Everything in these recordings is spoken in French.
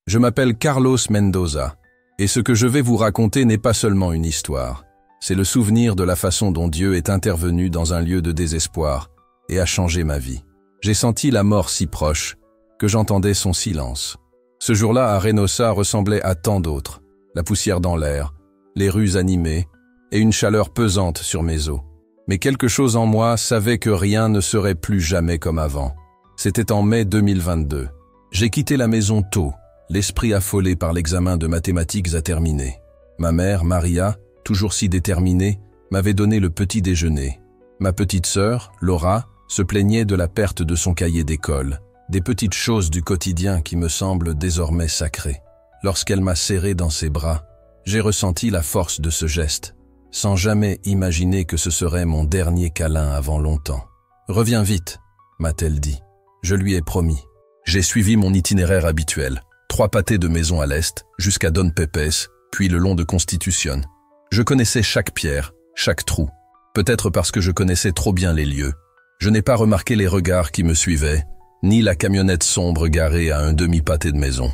Je m'appelle Carlos Mendoza, et ce que je vais vous raconter n'est pas seulement une histoire. C'est le souvenir de la façon dont Dieu est intervenu dans un lieu de désespoir et a changé ma vie. J'ai senti la mort si proche que j'entendais son silence. Ce jour-là à Reynosa ressemblait à tant d'autres. La poussière dans l'air, les rues animées et une chaleur pesante sur mes os. Mais quelque chose en moi savait que rien ne serait plus jamais comme avant. C'était en mai 2022. J'ai quitté la maison tôt, l'esprit affolé par l'examen de mathématiques à terminer. Ma mère, Maria, toujours si déterminée, m'avait donné le petit déjeuner. Ma petite sœur, Laura, se plaignait de la perte de son cahier d'école, des petites choses du quotidien qui me semblent désormais sacrées. Lorsqu'elle m'a serré dans ses bras, j'ai ressenti la force de ce geste, sans jamais imaginer que ce serait mon dernier câlin avant longtemps. « Reviens vite », m'a-t-elle dit. Je lui ai promis. J'ai suivi mon itinéraire habituel, 3 pâtés de maison à l'est, jusqu'à Don Pepes, puis le long de Constitution. Je connaissais chaque pierre, chaque trou. Peut-être parce que je connaissais trop bien les lieux. Je n'ai pas remarqué les regards qui me suivaient, ni la camionnette sombre garée à un demi-pâté de maison.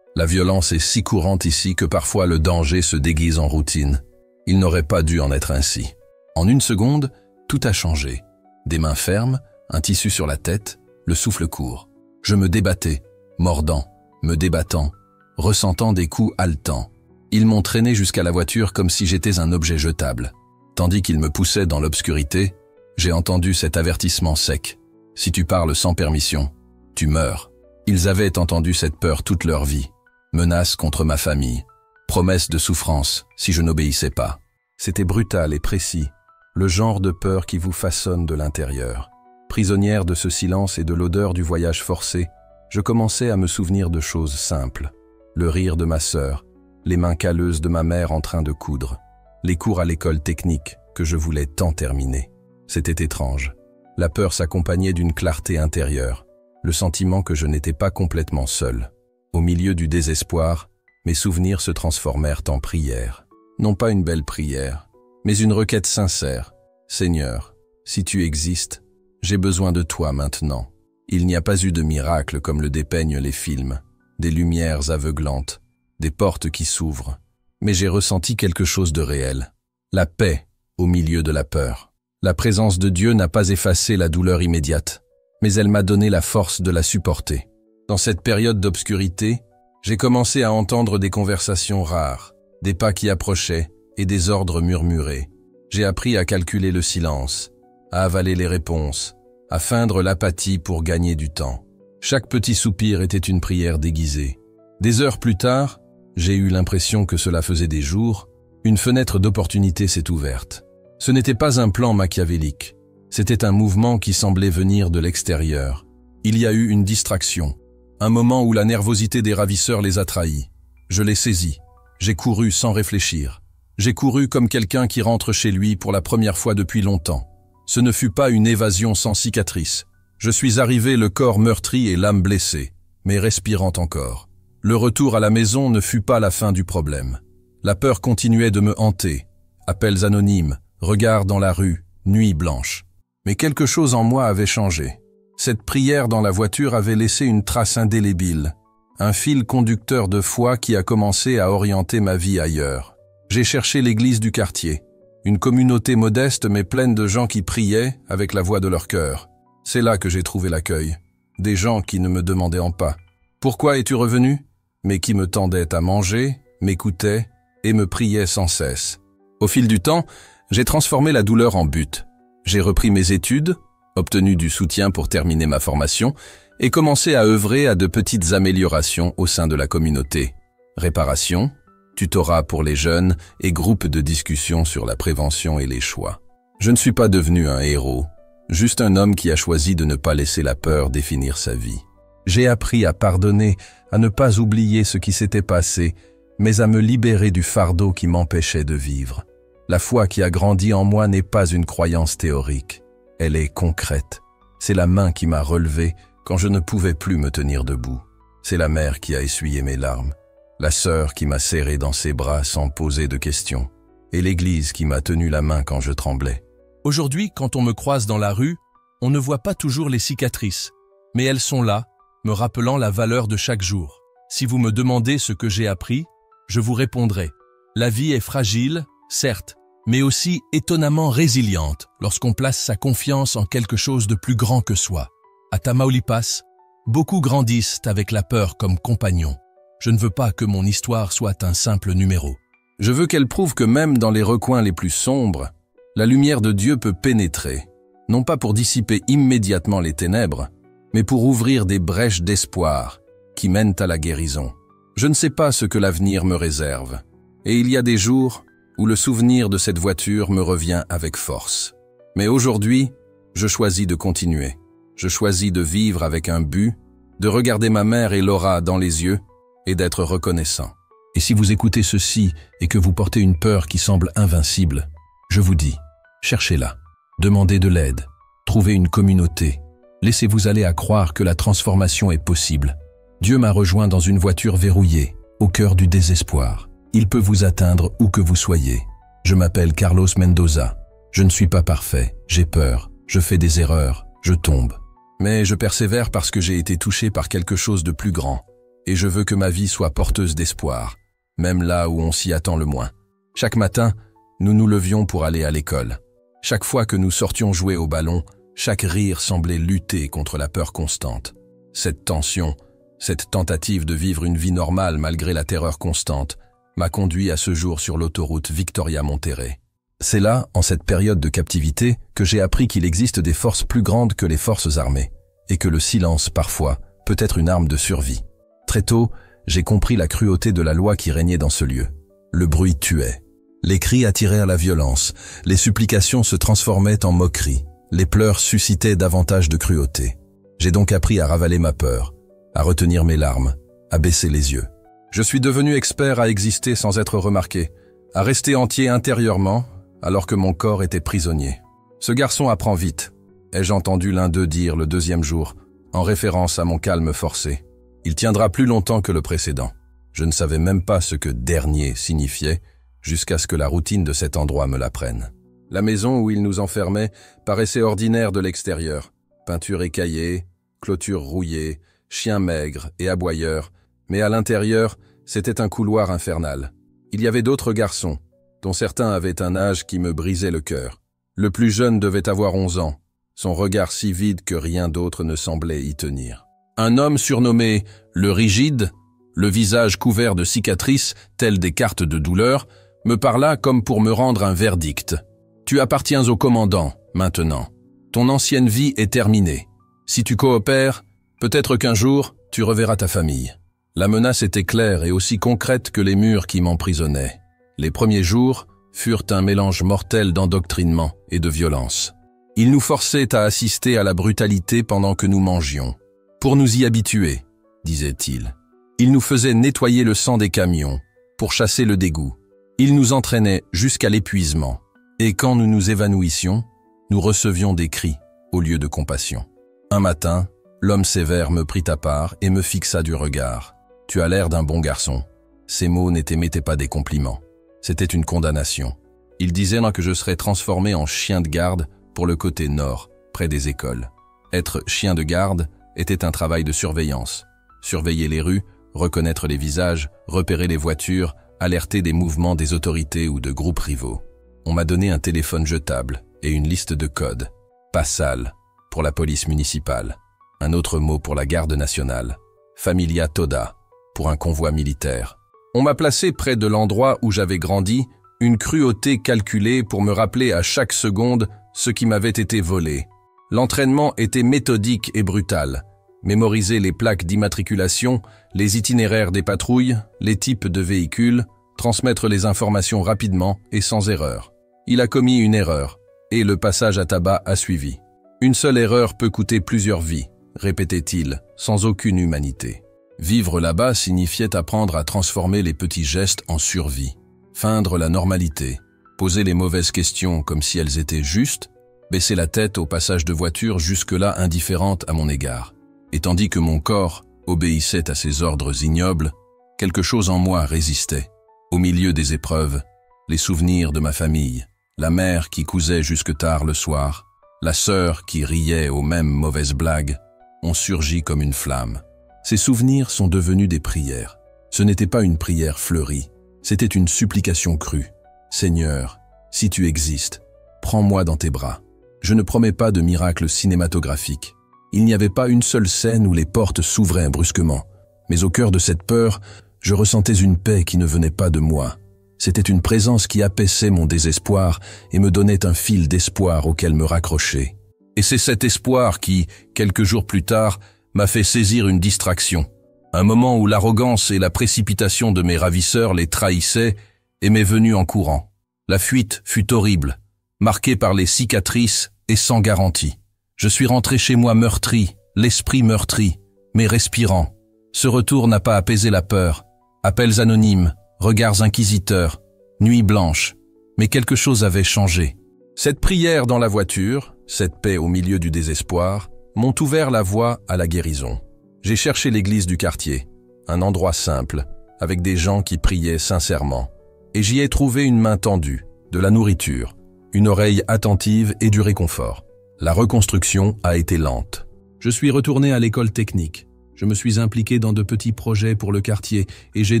La violence est si courante ici que parfois le danger se déguise en routine. Il n'aurait pas dû en être ainsi. En une seconde, tout a changé. Des mains fermes, un tissu sur la tête, le souffle court. Je me débattais, mordant, me débattant, ressentant des coups haletants. Ils m'ont traîné jusqu'à la voiture comme si j'étais un objet jetable. Tandis qu'ils me poussaient dans l'obscurité, j'ai entendu cet avertissement sec. Si tu parles sans permission, tu meurs. Ils avaient entendu cette peur toute leur vie. Menace contre ma famille. Promesse de souffrance si je n'obéissais pas. C'était brutal et précis, le genre de peur qui vous façonne de l'intérieur. Prisonnière de ce silence et de l'odeur du voyage forcé, je commençais à me souvenir de choses simples. Le rire de ma sœur, les mains calleuses de ma mère en train de coudre, les cours à l'école technique que je voulais tant terminer. C'était étrange. La peur s'accompagnait d'une clarté intérieure, le sentiment que je n'étais pas complètement seul. Au milieu du désespoir, mes souvenirs se transformèrent en prière. Non pas une belle prière, mais une requête sincère. Seigneur, si tu existes, j'ai besoin de toi maintenant. Il n'y a pas eu de miracle comme le dépeignent les films, des lumières aveuglantes, des portes qui s'ouvrent. Mais j'ai ressenti quelque chose de réel. La paix au milieu de la peur. La présence de Dieu n'a pas effacé la douleur immédiate, mais elle m'a donné la force de la supporter. Dans cette période d'obscurité, j'ai commencé à entendre des conversations rares, des pas qui approchaient et des ordres murmurés. J'ai appris à calculer le silence, à avaler les réponses, à feindre l'apathie pour gagner du temps. Chaque petit soupir était une prière déguisée. Des heures plus tard, j'ai eu l'impression que cela faisait des jours, une fenêtre d'opportunité s'est ouverte. Ce n'était pas un plan machiavélique, c'était un mouvement qui semblait venir de l'extérieur. Il y a eu une distraction, un moment où la nervosité des ravisseurs les a trahis. Je l'ai saisi, j'ai couru sans réfléchir. J'ai couru comme quelqu'un qui rentre chez lui pour la première fois depuis longtemps. Ce ne fut pas une évasion sans cicatrice. Je suis arrivé le corps meurtri et l'âme blessée, mais respirant encore. Le retour à la maison ne fut pas la fin du problème. La peur continuait de me hanter. Appels anonymes, regards dans la rue, nuit blanche. Mais quelque chose en moi avait changé. Cette prière dans la voiture avait laissé une trace indélébile. Un fil conducteur de foi qui a commencé à orienter ma vie ailleurs. J'ai cherché l'église du quartier. Une communauté modeste mais pleine de gens qui priaient avec la voix de leur cœur. C'est là que j'ai trouvé l'accueil. Des gens qui ne me demandaient pas « Pourquoi es-tu revenu ?» mais qui me tendaient à manger, m'écoutaient et me priaient sans cesse. Au fil du temps, j'ai transformé la douleur en but. J'ai repris mes études, obtenu du soutien pour terminer ma formation et commencé à œuvrer à de petites améliorations au sein de la communauté. Réparation, tutorat pour les jeunes et groupes de discussion sur la prévention et les choix. Je ne suis pas devenu un héros, juste un homme qui a choisi de ne pas laisser la peur définir sa vie. J'ai appris à pardonner, à ne pas oublier ce qui s'était passé, mais à me libérer du fardeau qui m'empêchait de vivre. La foi qui a grandi en moi n'est pas une croyance théorique, elle est concrète. C'est la main qui m'a relevé quand je ne pouvais plus me tenir debout. C'est la mère qui a essuyé mes larmes, la sœur qui m'a serré dans ses bras sans poser de questions, et l'église qui m'a tenu la main quand je tremblais. Aujourd'hui, quand on me croise dans la rue, on ne voit pas toujours les cicatrices, mais elles sont là, me rappelant la valeur de chaque jour. Si vous me demandez ce que j'ai appris, je vous répondrai. La vie est fragile, certes, mais aussi étonnamment résiliente lorsqu'on place sa confiance en quelque chose de plus grand que soi. À Tamaulipas, beaucoup grandissent avec la peur comme compagnon. Je ne veux pas que mon histoire soit un simple numéro. Je veux qu'elle prouve que même dans les recoins les plus sombres, la lumière de Dieu peut pénétrer, non pas pour dissiper immédiatement les ténèbres, mais pour ouvrir des brèches d'espoir qui mènent à la guérison. Je ne sais pas ce que l'avenir me réserve, et il y a des jours où le souvenir de cette voiture me revient avec force. Mais aujourd'hui, je choisis de continuer. Je choisis de vivre avec un but, de regarder ma mère et Laura dans les yeux et d'être reconnaissant. Et si vous écoutez ceci et que vous portez une peur qui semble invincible, je vous dis, cherchez-la, demandez de l'aide, trouvez une communauté, laissez-vous aller à croire que la transformation est possible. Dieu m'a rejoint dans une voiture verrouillée, au cœur du désespoir. Il peut vous atteindre où que vous soyez. Je m'appelle Carlos Mendoza. Je ne suis pas parfait, j'ai peur, je fais des erreurs, je tombe. Mais je persévère parce que j'ai été touché par quelque chose de plus grand, et je veux que ma vie soit porteuse d'espoir, même là où on s'y attend le moins. Chaque matin, nous nous levions pour aller à l'école. Chaque fois que nous sortions jouer au ballon, chaque rire semblait lutter contre la peur constante. Cette tension, cette tentative de vivre une vie normale malgré la terreur constante, m'a conduit à ce jour sur l'autoroute Victoria-Monterrey. C'est là, en cette période de captivité, que j'ai appris qu'il existe des forces plus grandes que les forces armées, et que le silence, parfois, peut être une arme de survie. Très tôt, j'ai compris la cruauté de la loi qui régnait dans ce lieu. Le bruit tuait. Les cris attirèrent la violence, les supplications se transformaient en moqueries, les pleurs suscitaient davantage de cruauté. J'ai donc appris à ravaler ma peur, à retenir mes larmes, à baisser les yeux. Je suis devenu expert à exister sans être remarqué, à rester entier intérieurement, alors que mon corps était prisonnier. Ce garçon apprend vite, ai-je entendu l'un d'eux dire le deuxième jour, en référence à mon calme forcé. Il tiendra plus longtemps que le précédent. Je ne savais même pas ce que « dernier » signifiait, jusqu'à ce que la routine de cet endroit me l'apprenne. La maison où il nous enfermait paraissait ordinaire de l'extérieur. Peinture écaillée, clôture rouillée, chiens maigres et aboyeurs, mais à l'intérieur, c'était un couloir infernal. Il y avait d'autres garçons, dont certains avaient un âge qui me brisait le cœur. Le plus jeune devait avoir 11 ans, son regard si vide que rien d'autre ne semblait y tenir. Un homme surnommé « le rigide », le visage couvert de cicatrices, telles des cartes de douleur, me parla comme pour me rendre un verdict. « Tu appartiens au commandant, maintenant. Ton ancienne vie est terminée. Si tu coopères, peut-être qu'un jour, tu reverras ta famille. » La menace était claire et aussi concrète que les murs qui m'emprisonnaient. Les premiers jours furent un mélange mortel d'endoctrinement et de violence. Il nous forçait à assister à la brutalité pendant que nous mangions. Pour nous y habituer, disait-il. Il nous faisait nettoyer le sang des camions, pour chasser le dégoût. Il nous entraînait jusqu'à l'épuisement. Et quand nous nous évanouissions, nous recevions des cris au lieu de compassion. Un matin, l'homme sévère me prit à part et me fixa du regard. « Tu as l'air d'un bon garçon. » Ces mots n'étaient pas des compliments. C'était une condamnation. Il disait que je serais transformé en chien de garde pour le côté nord, près des écoles. Être chien de garde était un travail de surveillance. Surveiller les rues, reconnaître les visages, repérer les voitures, alerter des mouvements des autorités ou de groupes rivaux. On m'a donné un téléphone jetable et une liste de codes. Passal, pour la police municipale. Un autre mot pour la garde nationale. Familia Toda, pour un convoi militaire. On m'a placé près de l'endroit où j'avais grandi, une cruauté calculée pour me rappeler à chaque seconde ce qui m'avait été volé. L'entraînement était méthodique et brutal. Mémoriser les plaques d'immatriculation, les itinéraires des patrouilles, les types de véhicules, transmettre les informations rapidement et sans erreur. Il a commis une erreur, et le passage à tabac a suivi. Une seule erreur peut coûter plusieurs vies, répétait-il, sans aucune humanité. Vivre là-bas signifiait apprendre à transformer les petits gestes en survie, feindre la normalité, poser les mauvaises questions comme si elles étaient justes, baisser la tête au passage de voitures jusque-là indifférentes à mon égard. Et tandis que mon corps obéissait à ces ordres ignobles, quelque chose en moi résistait. Au milieu des épreuves, les souvenirs de ma famille, la mère qui cousait jusque tard le soir, la sœur qui riait aux mêmes mauvaises blagues, ont surgi comme une flamme. Ces souvenirs sont devenus des prières. Ce n'était pas une prière fleurie, c'était une supplication crue. Seigneur, si tu existes, prends-moi dans tes bras. Je ne promets pas de miracle cinématographique. Il n'y avait pas une seule scène où les portes s'ouvraient brusquement. Mais au cœur de cette peur, je ressentais une paix qui ne venait pas de moi. C'était une présence qui apaisait mon désespoir et me donnait un fil d'espoir auquel me raccrocher. Et c'est cet espoir qui, quelques jours plus tard, m'a fait saisir une distraction. Un moment où l'arrogance et la précipitation de mes ravisseurs les trahissaient et m'est venu en courant. La fuite fut horrible, marquée par les cicatrices et sans garantie. Je suis rentré chez moi meurtri, l'esprit meurtri, mais respirant. Ce retour n'a pas apaisé la peur. Appels anonymes, regards inquisiteurs, nuit blanche. Mais quelque chose avait changé. Cette prière dans la voiture, cette paix au milieu du désespoir, m'ont ouvert la voie à la guérison. J'ai cherché l'église du quartier, un endroit simple, avec des gens qui priaient sincèrement. Et j'y ai trouvé une main tendue, de la nourriture, une oreille attentive et du réconfort. La reconstruction a été lente. Je suis retourné à l'école technique. Je me suis impliqué dans de petits projets pour le quartier et j'ai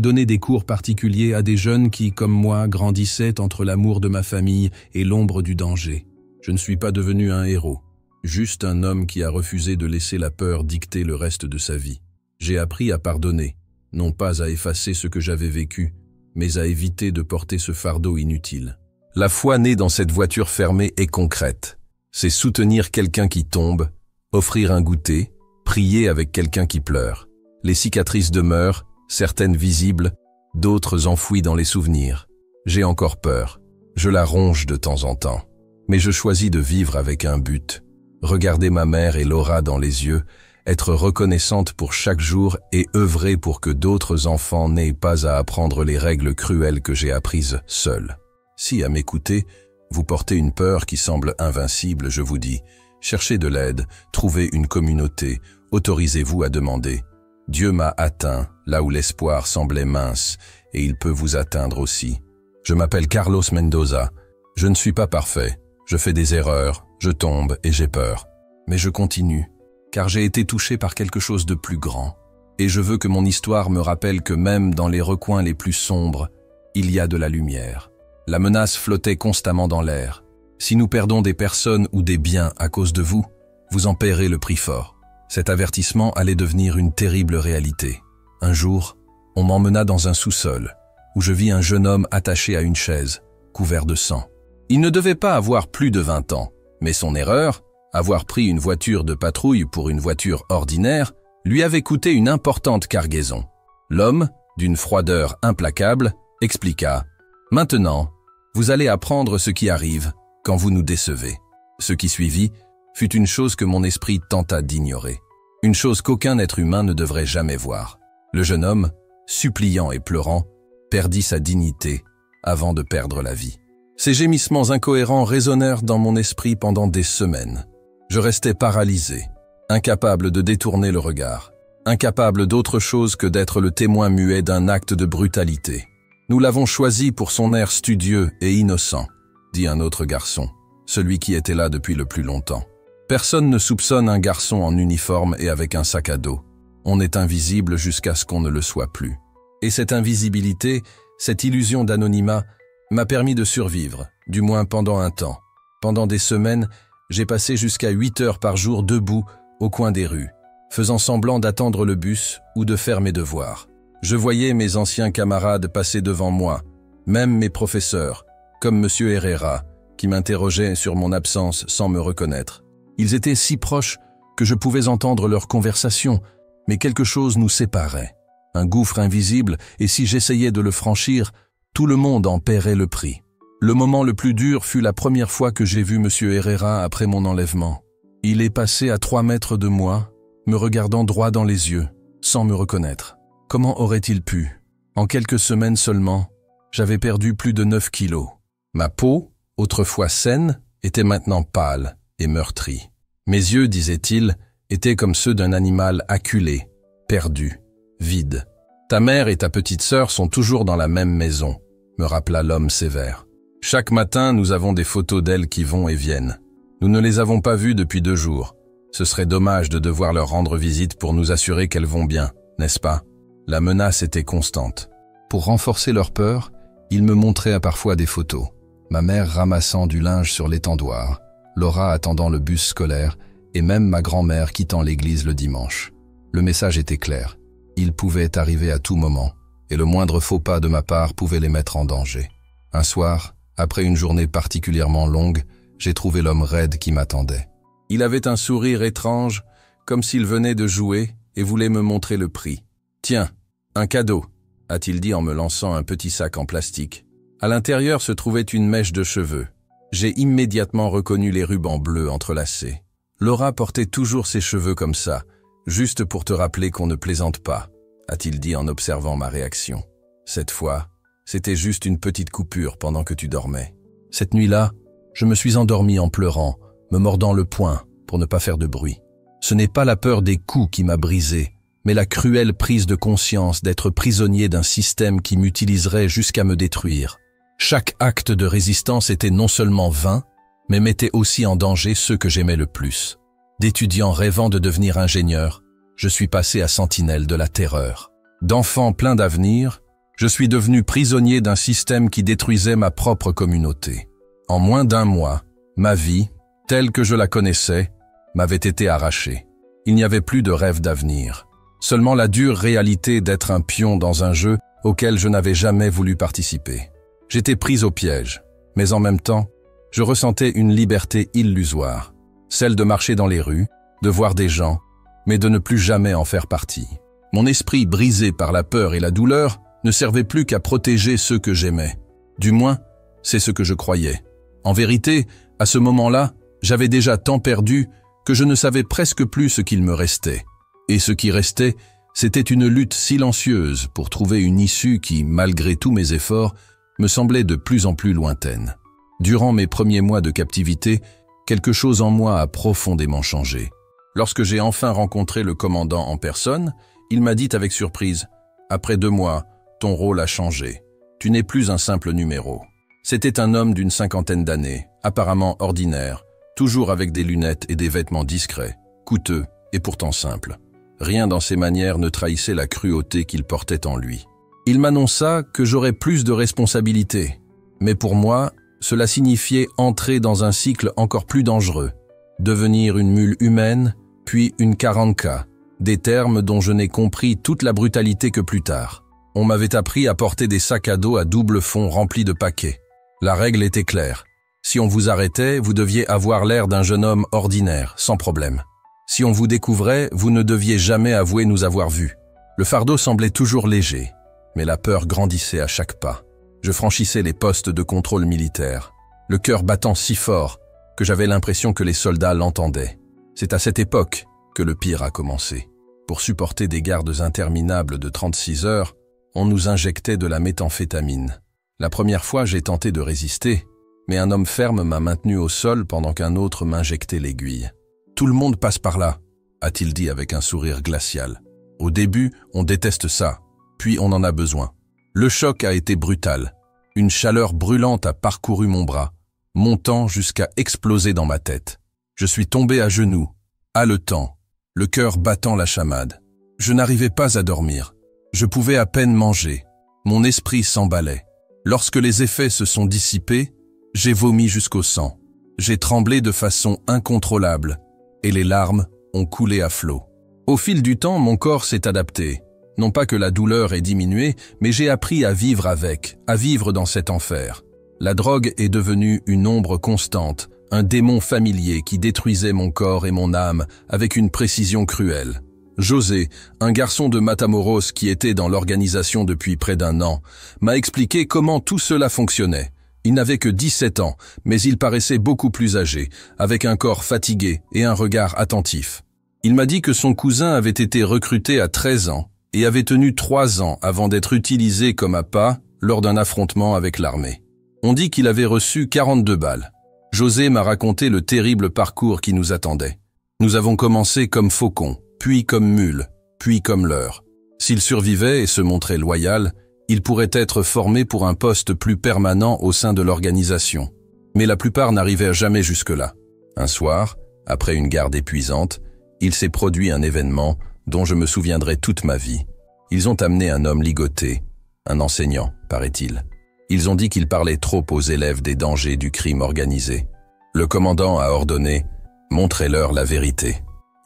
donné des cours particuliers à des jeunes qui, comme moi, grandissaient entre l'amour de ma famille et l'ombre du danger. Je ne suis pas devenu un héros. Juste un homme qui a refusé de laisser la peur dicter le reste de sa vie. J'ai appris à pardonner, non pas à effacer ce que j'avais vécu, mais à éviter de porter ce fardeau inutile. La foi née dans cette voiture fermée est concrète. C'est soutenir quelqu'un qui tombe, offrir un goûter, prier avec quelqu'un qui pleure. Les cicatrices demeurent, certaines visibles, d'autres enfouies dans les souvenirs. J'ai encore peur. Je la ronge de temps en temps. Mais je choisis de vivre avec un but. Regarder ma mère et Laura dans les yeux, être reconnaissante pour chaque jour et œuvrer pour que d'autres enfants n'aient pas à apprendre les règles cruelles que j'ai apprises seul. Si, à m'écouter, vous portez une peur qui semble invincible, je vous dis, cherchez de l'aide, trouvez une communauté, autorisez-vous à demander. Dieu m'a atteint là où l'espoir semblait mince et il peut vous atteindre aussi. Je m'appelle Carlos Mendoza. Je ne suis pas parfait. Je fais des erreurs, je tombe et j'ai peur. Mais je continue, car j'ai été touché par quelque chose de plus grand. Et je veux que mon histoire me rappelle que même dans les recoins les plus sombres, il y a de la lumière. La menace flottait constamment dans l'air. Si nous perdons des personnes ou des biens à cause de vous, vous en paierez le prix fort. Cet avertissement allait devenir une terrible réalité. Un jour, on m'emmena dans un sous-sol, où je vis un jeune homme attaché à une chaise, couvert de sang. Il ne devait pas avoir plus de 20 ans, mais son erreur, avoir pris une voiture de patrouille pour une voiture ordinaire, lui avait coûté une importante cargaison. L'homme, d'une froideur implacable, expliqua « Maintenant, vous allez apprendre ce qui arrive quand vous nous décevez. » Ce qui suivit fut une chose que mon esprit tenta d'ignorer. Une chose qu'aucun être humain ne devrait jamais voir. Le jeune homme, suppliant et pleurant, perdit sa dignité avant de perdre la vie. Ces gémissements incohérents résonnèrent dans mon esprit pendant des semaines. Je restais paralysé, incapable de détourner le regard, incapable d'autre chose que d'être le témoin muet d'un acte de brutalité. « Nous l'avons choisi pour son air studieux et innocent », dit un autre garçon, celui qui était là depuis le plus longtemps. Personne ne soupçonne un garçon en uniforme et avec un sac à dos. On est invisible jusqu'à ce qu'on ne le soit plus. Et cette invisibilité, cette illusion d'anonymat, m'a permis de survivre, du moins pendant un temps. Pendant des semaines, j'ai passé jusqu'à 8 heures par jour debout au coin des rues, faisant semblant d'attendre le bus ou de faire mes devoirs. Je voyais mes anciens camarades passer devant moi, même mes professeurs, comme M. Herrera, qui m'interrogeait sur mon absence sans me reconnaître. Ils étaient si proches que je pouvais entendre leurs conversations, mais quelque chose nous séparait. Un gouffre invisible, et si j'essayais de le franchir, tout le monde en paierait le prix. Le moment le plus dur fut la première fois que j'ai vu M. Herrera après mon enlèvement. Il est passé à 3 mètres de moi, me regardant droit dans les yeux, sans me reconnaître. Comment aurait-il pu? En quelques semaines seulement, j'avais perdu plus de 9 kilos. Ma peau, autrefois saine, était maintenant pâle et meurtrie. Mes yeux, disait-il, étaient comme ceux d'un animal acculé, perdu, vide. Ta mère et ta petite sœur sont toujours dans la même maison, me rappela l'homme sévère. Chaque matin, nous avons des photos d'elles qui vont et viennent. Nous ne les avons pas vues depuis 2 jours. Ce serait dommage de devoir leur rendre visite pour nous assurer qu'elles vont bien, n'est-ce pas? La menace était constante. Pour renforcer leur peur, ils me montraient parfois des photos. Ma mère ramassant du linge sur l'étendoir, Laura attendant le bus scolaire et même ma grand-mère quittant l'église le dimanche. Le message était clair. Ils pouvaient arriver à tout moment et le moindre faux pas de ma part pouvait les mettre en danger. Un soir, après une journée particulièrement longue, j'ai trouvé l'homme raide qui m'attendait. Il avait un sourire étrange, comme s'il venait de jouer et voulait me montrer le prix. « Tiens, un cadeau », a-t-il dit en me lançant un petit sac en plastique. À l'intérieur se trouvait une mèche de cheveux. J'ai immédiatement reconnu les rubans bleus entrelacés. Laura portait toujours ses cheveux comme ça, juste pour te rappeler qu'on ne plaisante pas, a-t-il dit en observant ma réaction. Cette fois, c'était juste une petite coupure pendant que tu dormais. Cette nuit-là, je me suis endormi en pleurant, me mordant le poing pour ne pas faire de bruit. Ce n'est pas la peur des coups qui m'a brisé, mais la cruelle prise de conscience d'être prisonnier d'un système qui m'utiliserait jusqu'à me détruire. Chaque acte de résistance était non seulement vain, mais mettait aussi en danger ceux que j'aimais le plus. D'étudiant rêvant de devenir ingénieur, je suis passé à sentinelle de la terreur. D'enfant plein d'avenir, je suis devenu prisonnier d'un système qui détruisait ma propre communauté. En moins d'un mois, ma vie, telle que je la connaissais, m'avait été arrachée. Il n'y avait plus de rêve d'avenir. Seulement la dure réalité d'être un pion dans un jeu auquel je n'avais jamais voulu participer. J'étais pris au piège, mais en même temps, je ressentais une liberté illusoire, celle de marcher dans les rues, de voir des gens, mais de ne plus jamais en faire partie. Mon esprit brisé par la peur et la douleur ne servait plus qu'à protéger ceux que j'aimais. Du moins, c'est ce que je croyais. En vérité, à ce moment-là, j'avais déjà tant perdu que je ne savais presque plus ce qu'il me restait. Et ce qui restait, c'était une lutte silencieuse pour trouver une issue qui, malgré tous mes efforts, me semblait de plus en plus lointaine. Durant mes premiers mois de captivité, quelque chose en moi a profondément changé. Lorsque j'ai enfin rencontré le commandant en personne, il m'a dit avec surprise « Après 2 mois, ton rôle a changé. Tu n'es plus un simple numéro. » C'était un homme d'une 50aine d'années, apparemment ordinaire, toujours avec des lunettes et des vêtements discrets, coûteux et pourtant simples. Rien dans ses manières ne trahissait la cruauté qu'il portait en lui. Il m'annonça que j'aurais plus de responsabilités, mais pour moi, cela signifiait entrer dans un cycle encore plus dangereux, devenir une mule humaine, puis une carranca, des termes dont je n'ai compris toute la brutalité que plus tard. On m'avait appris à porter des sacs à dos à double fond remplis de paquets. La règle était claire. Si on vous arrêtait, vous deviez avoir l'air d'un jeune homme ordinaire, sans problème. Si on vous découvrait, vous ne deviez jamais avouer nous avoir vus. Le fardeau semblait toujours léger, mais la peur grandissait à chaque pas. Je franchissais les postes de contrôle militaire, le cœur battant si fort que j'avais l'impression que les soldats l'entendaient. C'est à cette époque que le pire a commencé. Pour supporter des gardes interminables de 36 heures, on nous injectait de la méthamphétamine. La première fois, j'ai tenté de résister, mais un homme ferme m'a maintenu au sol pendant qu'un autre m'injectait l'aiguille. « Tout le monde passe par là », a-t-il dit avec un sourire glacial. « Au début, on déteste ça, puis on en a besoin. » Le choc a été brutal. Une chaleur brûlante a parcouru mon bras, montant jusqu'à exploser dans ma tête. Je suis tombé à genoux, haletant, le cœur battant la chamade. Je n'arrivais pas à dormir. Je pouvais à peine manger. Mon esprit s'emballait. Lorsque les effets se sont dissipés, j'ai vomi jusqu'au sang. J'ai tremblé de façon incontrôlable et les larmes ont coulé à flot. Au fil du temps, mon corps s'est adapté. Non pas que la douleur ait diminué, mais j'ai appris à vivre avec, à vivre dans cet enfer. La drogue est devenue une ombre constante, un démon familier qui détruisait mon corps et mon âme avec une précision cruelle. José, un garçon de Matamoros qui était dans l'organisation depuis près d'1 an, m'a expliqué comment tout cela fonctionnait. Il n'avait que 17 ans, mais il paraissait beaucoup plus âgé, avec un corps fatigué et un regard attentif. Il m'a dit que son cousin avait été recruté à 13 ans et avait tenu 3 ans avant d'être utilisé comme appât lors d'un affrontement avec l'armée. On dit qu'il avait reçu 42 balles. José m'a raconté le terrible parcours qui nous attendait. Nous avons commencé comme faucons, puis comme mules, puis comme leurres. S'il survivait et se montrait loyal, il pourrait être formé pour un poste plus permanent au sein de l'organisation. Mais la plupart n'arrivaient jamais jusque-là. Un soir, après une garde épuisante, Il s'est produit un événement dont je me souviendrai toute ma vie. Ils ont amené un homme ligoté, un enseignant, paraît-il. Ils ont dit qu'il parlait trop aux élèves des dangers du crime organisé. Le commandant a ordonné « Montrez-leur la vérité ».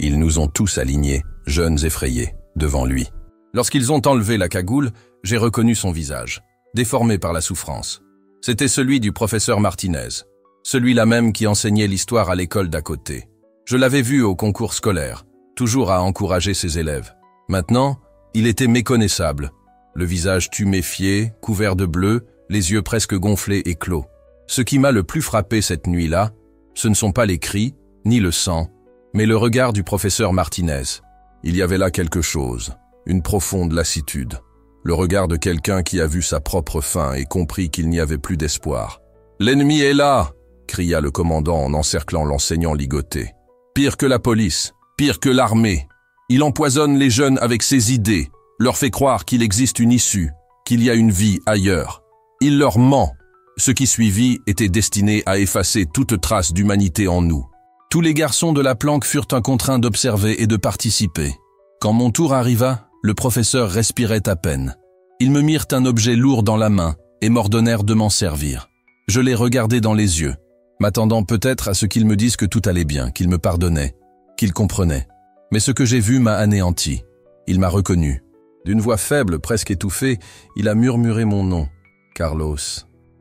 Ils nous ont tous alignés, jeunes effrayés, devant lui. Lorsqu'ils ont enlevé la cagoule, j'ai reconnu son visage, déformé par la souffrance. C'était celui du professeur Martinez, celui-là même qui enseignait l'histoire à l'école d'à côté. Je l'avais vu au concours scolaire, toujours à encourager ses élèves. Maintenant, il était méconnaissable, le visage tuméfié, couvert de bleu, les yeux presque gonflés et clos. Ce qui m'a le plus frappé cette nuit-là, ce ne sont pas les cris, ni le sang, mais le regard du professeur Martinez. Il y avait là quelque chose, une profonde lassitude. Le regard de quelqu'un qui a vu sa propre fin et compris qu'il n'y avait plus d'espoir. « L'ennemi est là !» cria le commandant en encerclant l'enseignant ligoté. « Pire que la police, pire que l'armée. Il empoisonne les jeunes avec ses idées, leur fait croire qu'il existe une issue, qu'il y a une vie ailleurs. Il leur ment. Ce qui suivit était destiné à effacer toute trace d'humanité en nous. Tous les garçons de la planque furent contraints d'observer et de participer. Quand mon tour arriva, le professeur respirait à peine. Ils me mirent un objet lourd dans la main et m'ordonnèrent de m'en servir. Je les regardai dans les yeux, m'attendant peut-être à ce qu'ils me disent que tout allait bien, qu'ils me pardonnaient, qu'ils comprenaient. Mais ce que j'ai vu m'a anéanti. Il m'a reconnu. D'une voix faible, presque étouffée, il a murmuré mon nom. « Carlos,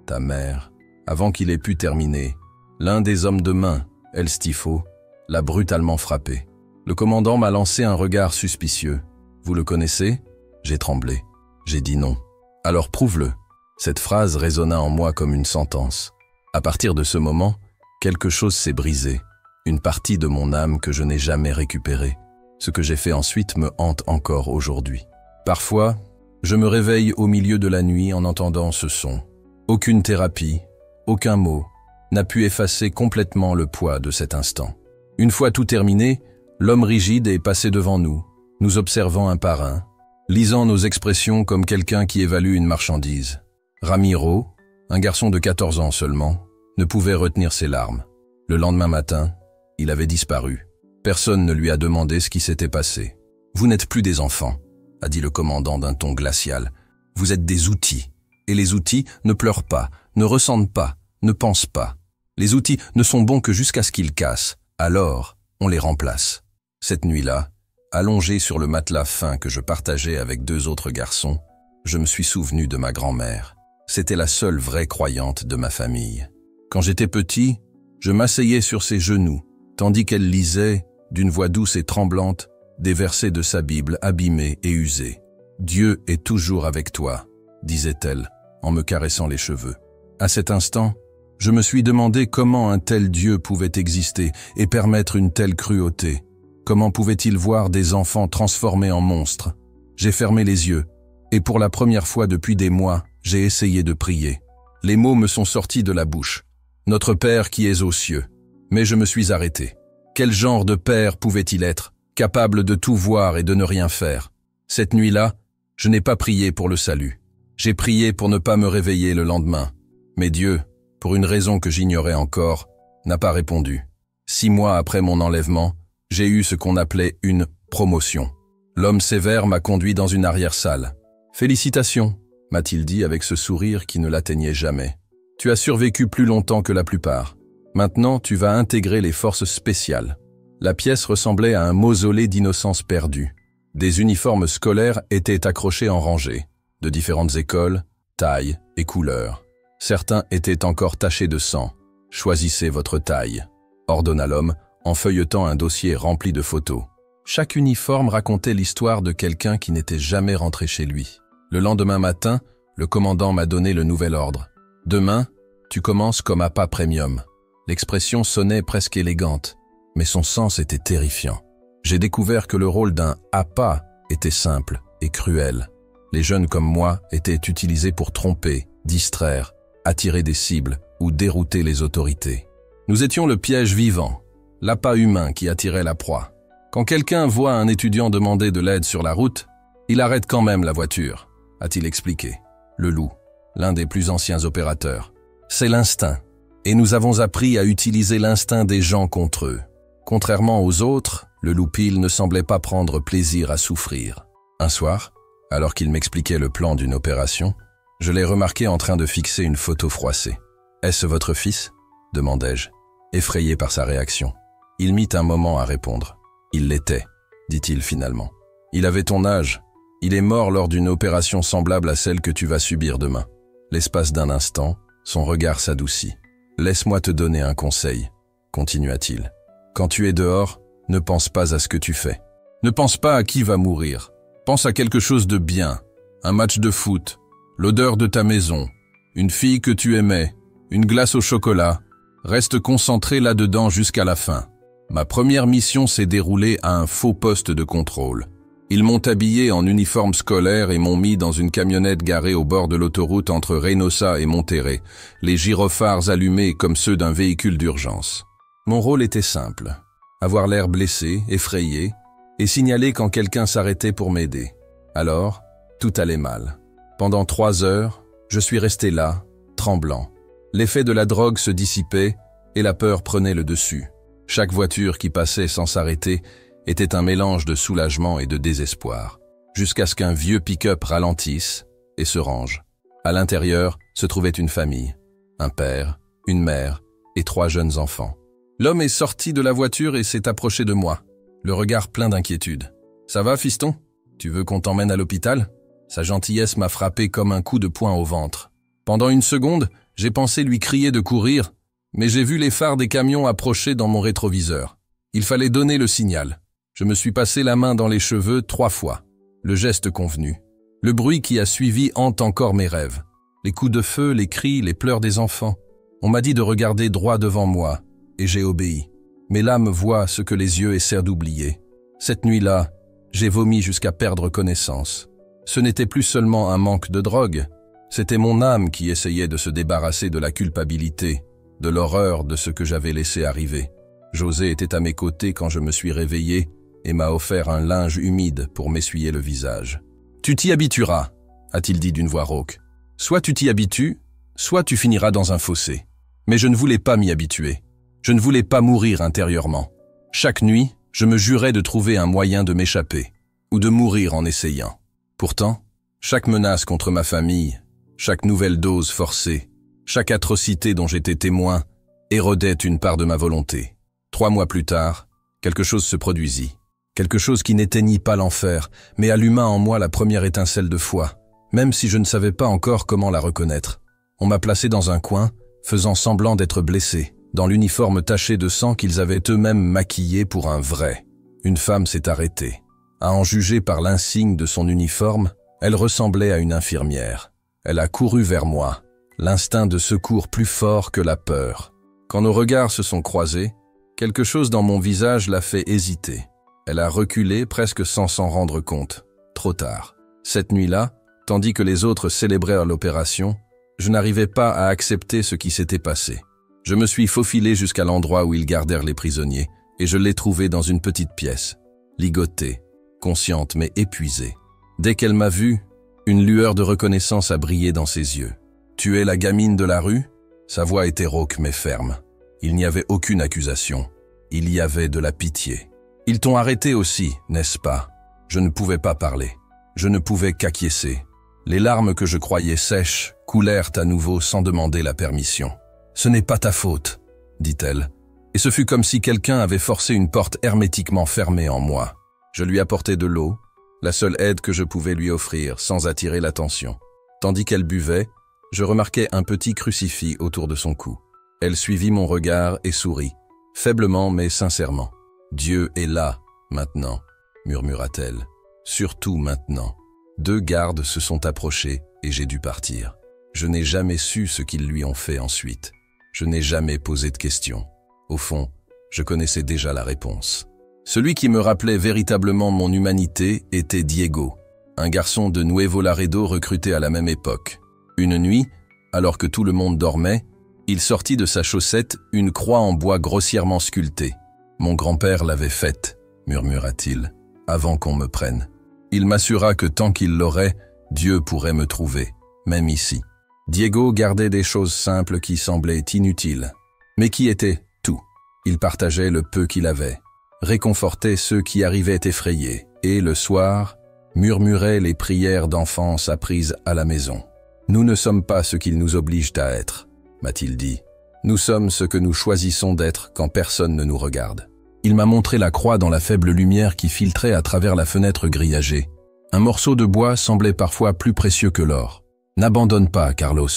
ta mère. » Avant qu'il ait pu terminer, l'un des hommes de main, El Stifo, l'a brutalement frappé. Le commandant m'a lancé un regard suspicieux. « Vous le connaissez ?» J'ai tremblé. J'ai dit non. « Alors prouve-le. » Cette phrase résonna en moi comme une sentence. À partir de ce moment, quelque chose s'est brisé. Une partie de mon âme que je n'ai jamais récupérée. Ce que j'ai fait ensuite me hante encore aujourd'hui. Parfois, je me réveille au milieu de la nuit en entendant ce son. Aucune thérapie, aucun mot n'a pu effacer complètement le poids de cet instant. Une fois tout terminé, l'homme rigide est passé devant nous, nous observant un par un, lisant nos expressions comme quelqu'un qui évalue une marchandise. Ramiro, un garçon de 14 ans seulement, ne pouvait retenir ses larmes. Le lendemain matin, il avait disparu. Personne ne lui a demandé ce qui s'était passé. « Vous n'êtes plus des enfants », a dit le commandant d'un ton glacial. « Vous êtes des outils. Et les outils ne pleurent pas, ne ressentent pas, ne pensent pas. Les outils ne sont bons que jusqu'à ce qu'ils cassent. Alors, on les remplace. » Cette nuit-là, allongé sur le matelas fin que je partageais avec 2 autres garçons, je me suis souvenu de ma grand-mère. C'était la seule vraie croyante de ma famille. Quand j'étais petit, je m'asseyais sur ses genoux, tandis qu'elle lisait, d'une voix douce et tremblante, des versets de sa Bible abîmés et usés. « Dieu est toujours avec toi », disait-elle, en me caressant les cheveux. À cet instant, je me suis demandé comment un tel Dieu pouvait exister et permettre une telle cruauté. Comment pouvait-il voir des enfants transformés en monstres? J'ai fermé les yeux, et pour la première fois depuis des mois, j'ai essayé de prier. Les mots me sont sortis de la bouche. « Notre Père qui es aux cieux ». Mais je me suis arrêté. Quel genre de père pouvait-il être, capable de tout voir et de ne rien faire? Cette nuit-là, je n'ai pas prié pour le salut. J'ai prié pour ne pas me réveiller le lendemain. Mais Dieu, pour une raison que j'ignorais encore, n'a pas répondu. 6 mois après mon enlèvement, j'ai eu ce qu'on appelait une promotion. L'homme sévère m'a conduit dans une arrière-salle. « Félicitations », m'a-t-il dit avec ce sourire qui ne l'atteignait jamais. « Tu as survécu plus longtemps que la plupart. Maintenant, tu vas intégrer les forces spéciales. » La pièce ressemblait à un mausolée d'innocence perdue. Des uniformes scolaires étaient accrochés en rangée, de différentes écoles, tailles et couleurs. Certains étaient encore tachés de sang. « Choisissez votre taille », ordonna l'homme en feuilletant un dossier rempli de photos. Chaque uniforme racontait l'histoire de quelqu'un qui n'était jamais rentré chez lui. Le lendemain matin, le commandant m'a donné le nouvel ordre. « Demain, tu commences comme appât premium. » L'expression sonnait presque élégante, mais son sens était terrifiant. J'ai découvert que le rôle d'un appât était simple et cruel. Les jeunes comme moi étaient utilisés pour tromper, distraire, attirer des cibles ou dérouter les autorités. Nous étions le piège vivant, l'appât humain qui attirait la proie. Quand quelqu'un voit un étudiant demander de l'aide sur la route, il arrête quand même la voiture, a-t-il expliqué. Le loup, l'un des plus anciens opérateurs. C'est l'instinct. Et nous avons appris à utiliser l'instinct des gens contre eux. Contrairement aux autres, Le loupil ne semblait pas prendre plaisir à souffrir. Un soir, alors qu'il m'expliquait le plan d'une opération, je l'ai remarqué en train de fixer une photo froissée. « Est-ce votre fils ?» demandai-je, effrayé par sa réaction. Il mit un moment à répondre. « Il l'était », dit-il finalement. « Il avait ton âge. Il est mort lors d'une opération semblable à celle que tu vas subir demain. » L'espace d'un instant, son regard s'adoucit. « Laisse-moi te donner un conseil, » continua-t-il. « Quand tu es dehors, ne pense pas à ce que tu fais. Ne pense pas à qui va mourir. Pense à quelque chose de bien, un match de foot, l'odeur de ta maison, une fille que tu aimais, une glace au chocolat. Reste concentré là-dedans jusqu'à la fin. Ma première mission s'est déroulée à un faux poste de contrôle. Ils m'ont habillé en uniforme scolaire et m'ont mis dans une camionnette garée au bord de l'autoroute entre Reynosa et Monterrey, les gyrophares allumés comme ceux d'un véhicule d'urgence. Mon rôle était simple, avoir l'air blessé, effrayé, et signaler quand quelqu'un s'arrêtait pour m'aider. Alors, tout allait mal. Pendant 3 heures, je suis resté là, tremblant. L'effet de la drogue se dissipait et la peur prenait le dessus. Chaque voiture qui passait sans s'arrêter était un mélange de soulagement et de désespoir, jusqu'à ce qu'un vieux pick-up ralentisse et se range. À l'intérieur se trouvait une famille, un père, une mère et 3 jeunes enfants. L'homme est sorti de la voiture et s'est approché de moi, le regard plein d'inquiétude. « Ça va, fiston? Tu veux qu'on t'emmène à l'hôpital ?» Sa gentillesse m'a frappé comme un coup de poing au ventre. Pendant une seconde, j'ai pensé lui crier de courir, mais j'ai vu les phares des camions approcher dans mon rétroviseur. Il fallait donner le signal. Je me suis passé la main dans les cheveux 3 fois. Le geste convenu. Le bruit qui a suivi hante encore mes rêves. Les coups de feu, les cris, les pleurs des enfants. On m'a dit de regarder droit devant moi, et j'ai obéi. Mais l'âme voit ce que les yeux essaient d'oublier. Cette nuit-là, j'ai vomi jusqu'à perdre connaissance. Ce n'était plus seulement un manque de drogue, c'était mon âme qui essayait de se débarrasser de la culpabilité, de l'horreur de ce que j'avais laissé arriver. José était à mes côtés quand je me suis réveillé et m'a offert un linge humide pour m'essuyer le visage. « Tu t'y habitueras », a-t-il dit d'une voix rauque. « Soit tu t'y habitues, soit tu finiras dans un fossé. » Mais je ne voulais pas m'y habituer. Je ne voulais pas mourir intérieurement. Chaque nuit, je me jurais de trouver un moyen de m'échapper, ou de mourir en essayant. Pourtant, chaque menace contre ma famille, chaque nouvelle dose forcée, chaque atrocité dont j'étais témoin, érodait une part de ma volonté. 3 mois plus tard, quelque chose se produisit. Quelque chose qui n'éteignit pas l'enfer, mais alluma en moi la première étincelle de foi, même si je ne savais pas encore comment la reconnaître. On m'a placé dans un coin, faisant semblant d'être blessé, dans l'uniforme taché de sang qu'ils avaient eux-mêmes maquillé pour un vrai. Une femme s'est arrêtée. À en juger par l'insigne de son uniforme, elle ressemblait à une infirmière. Elle a couru vers moi, l'instinct de secours plus fort que la peur. Quand nos regards se sont croisés, quelque chose dans mon visage l'a fait hésiter. Elle a reculé presque sans s'en rendre compte. Trop tard. Cette nuit-là, tandis que les autres célébrèrent l'opération, je n'arrivais pas à accepter ce qui s'était passé. Je me suis faufilé jusqu'à l'endroit où ils gardèrent les prisonniers, et je l'ai trouvée dans une petite pièce, ligotée, consciente mais épuisée. Dès qu'elle m'a vu, une lueur de reconnaissance a brillé dans ses yeux. « Tu es la gamine de la rue ?» Sa voix était rauque mais ferme. Il n'y avait aucune accusation. Il y avait de la pitié. « Ils t'ont arrêté aussi, n'est-ce pas ?» Je ne pouvais pas parler. Je ne pouvais qu'acquiescer. Les larmes que je croyais sèches coulèrent à nouveau sans demander la permission. « Ce n'est pas ta faute, » dit-elle. Et ce fut comme si quelqu'un avait forcé une porte hermétiquement fermée en moi. Je lui apportai de l'eau, la seule aide que je pouvais lui offrir sans attirer l'attention. Tandis qu'elle buvait, je remarquai un petit crucifix autour de son cou. Elle suivit mon regard et sourit, faiblement mais sincèrement. « Dieu est là, maintenant », murmura-t-elle. « Surtout maintenant. » 2 gardes se sont approchés et j'ai dû partir. Je n'ai jamais su ce qu'ils lui ont fait ensuite. Je n'ai jamais posé de questions. Au fond, je connaissais déjà la réponse. Celui qui me rappelait véritablement mon humanité était Diego, un garçon de Nuevo Laredo recruté à la même époque. Une nuit, alors que tout le monde dormait, il sortit de sa chaussette une croix en bois grossièrement sculptée. « Mon grand-père l'avait faite », murmura-t-il, « avant qu'on me prenne. Il m'assura que tant qu'il l'aurait, Dieu pourrait me trouver, même ici. » Diego gardait des choses simples qui semblaient inutiles, mais qui étaient tout. Il partageait le peu qu'il avait. réconfortait ceux qui arrivaient effrayés et, le soir, murmurait les prières d'enfance apprises à la maison. « Nous ne sommes pas ce qu'ils nous obligent à être », m'a-t-il dit. « Nous sommes ce que nous choisissons d'être quand personne ne nous regarde. » Il m'a montré la croix dans la faible lumière qui filtrait à travers la fenêtre grillagée. Un morceau de bois semblait parfois plus précieux que l'or. « N'abandonne pas, Carlos »,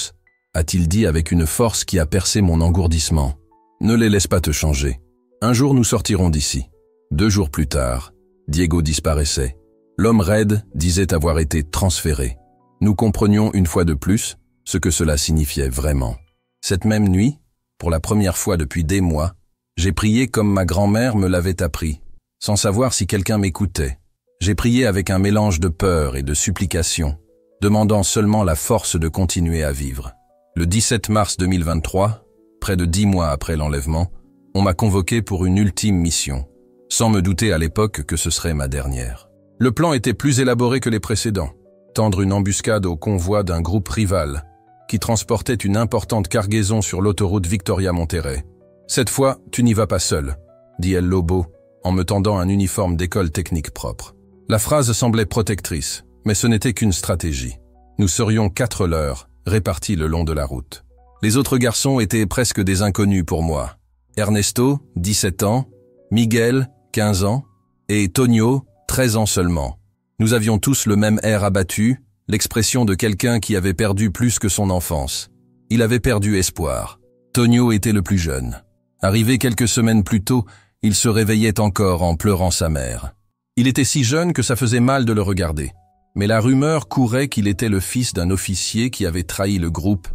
a-t-il dit avec une force qui a percé mon engourdissement. « Ne les laisse pas te changer. Un jour nous sortirons d'ici. » 2 jours plus tard, Diego disparaissait. L'homme raide disait avoir été transféré. Nous comprenions une fois de plus ce que cela signifiait vraiment. Cette même nuit, pour la première fois depuis des mois, j'ai prié comme ma grand-mère me l'avait appris, sans savoir si quelqu'un m'écoutait. J'ai prié avec un mélange de peur et de supplication, demandant seulement la force de continuer à vivre. Le 17 mars 2023, près de 10 mois après l'enlèvement, on m'a convoqué pour une ultime mission, sans me douter à l'époque que ce serait ma dernière. Le plan était plus élaboré que les précédents. Tendre une embuscade au convoi d'un groupe rival qui transportait une importante cargaison sur l'autoroute Victoria-Monterrey. « Cette fois, tu n'y vas pas seul », dit El Lobo en me tendant un uniforme d'école technique propre. La phrase semblait protectrice, mais ce n'était qu'une stratégie. Nous serions 4 leurs, répartis le long de la route. Les autres garçons étaient presque des inconnus pour moi. Ernesto, 17 ans, Miguel, 15 ans, et Tonio, 13 ans seulement. Nous avions tous le même air abattu, l'expression de quelqu'un qui avait perdu plus que son enfance. Il avait perdu espoir. Tonio était le plus jeune. Arrivé quelques semaines plus tôt, il se réveillait encore en pleurant sa mère. Il était si jeune que ça faisait mal de le regarder. Mais la rumeur courait qu'il était le fils d'un officier qui avait trahi le groupe,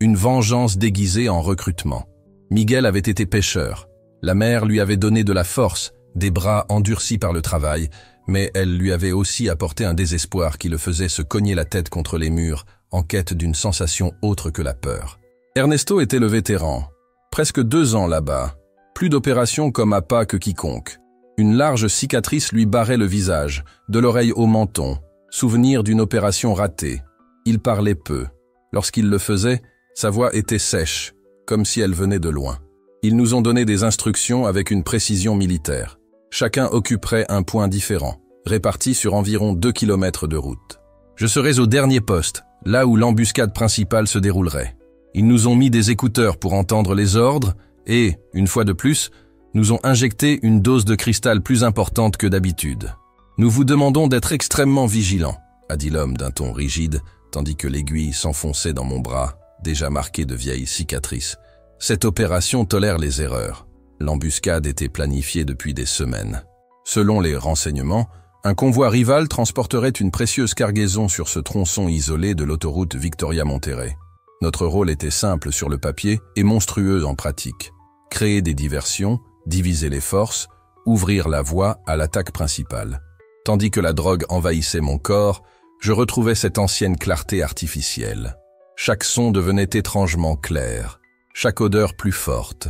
une vengeance déguisée en recrutement. Miguel avait été pêcheur. La mère lui avait donné de la force, des bras endurcis par le travail, mais elle lui avait aussi apporté un désespoir qui le faisait se cogner la tête contre les murs en quête d'une sensation autre que la peur. Ernesto était le vétéran. Presque 2 ans là-bas. Plus d'opérations comme appât que quiconque. Une large cicatrice lui barrait le visage, de l'oreille au menton. Souvenir d'une opération ratée. Il parlait peu. Lorsqu'il le faisait, sa voix était sèche, comme si elle venait de loin. Ils nous ont donné des instructions avec une précision militaire. Chacun occuperait un point différent, réparti sur environ 2 km de route. Je serais au dernier poste, là où l'embuscade principale se déroulerait. Ils nous ont mis des écouteurs pour entendre les ordres et, une fois de plus, nous ont injecté une dose de cristal plus importante que d'habitude. « Nous vous demandons d'être extrêmement vigilants », a dit l'homme d'un ton rigide, tandis que l'aiguille s'enfonçait dans mon bras, déjà marqué de vieilles cicatrices. Cette opération tolère les erreurs. L'embuscade était planifiée depuis des semaines. Selon les renseignements, un convoi rival transporterait une précieuse cargaison sur ce tronçon isolé de l'autoroute Victoria-Monterrey. Notre rôle était simple sur le papier et monstrueux en pratique. Créer des diversions, diviser les forces, ouvrir la voie à l'attaque principale. Tandis que la drogue envahissait mon corps, je retrouvais cette ancienne clarté artificielle. Chaque son devenait étrangement clair, chaque odeur plus forte.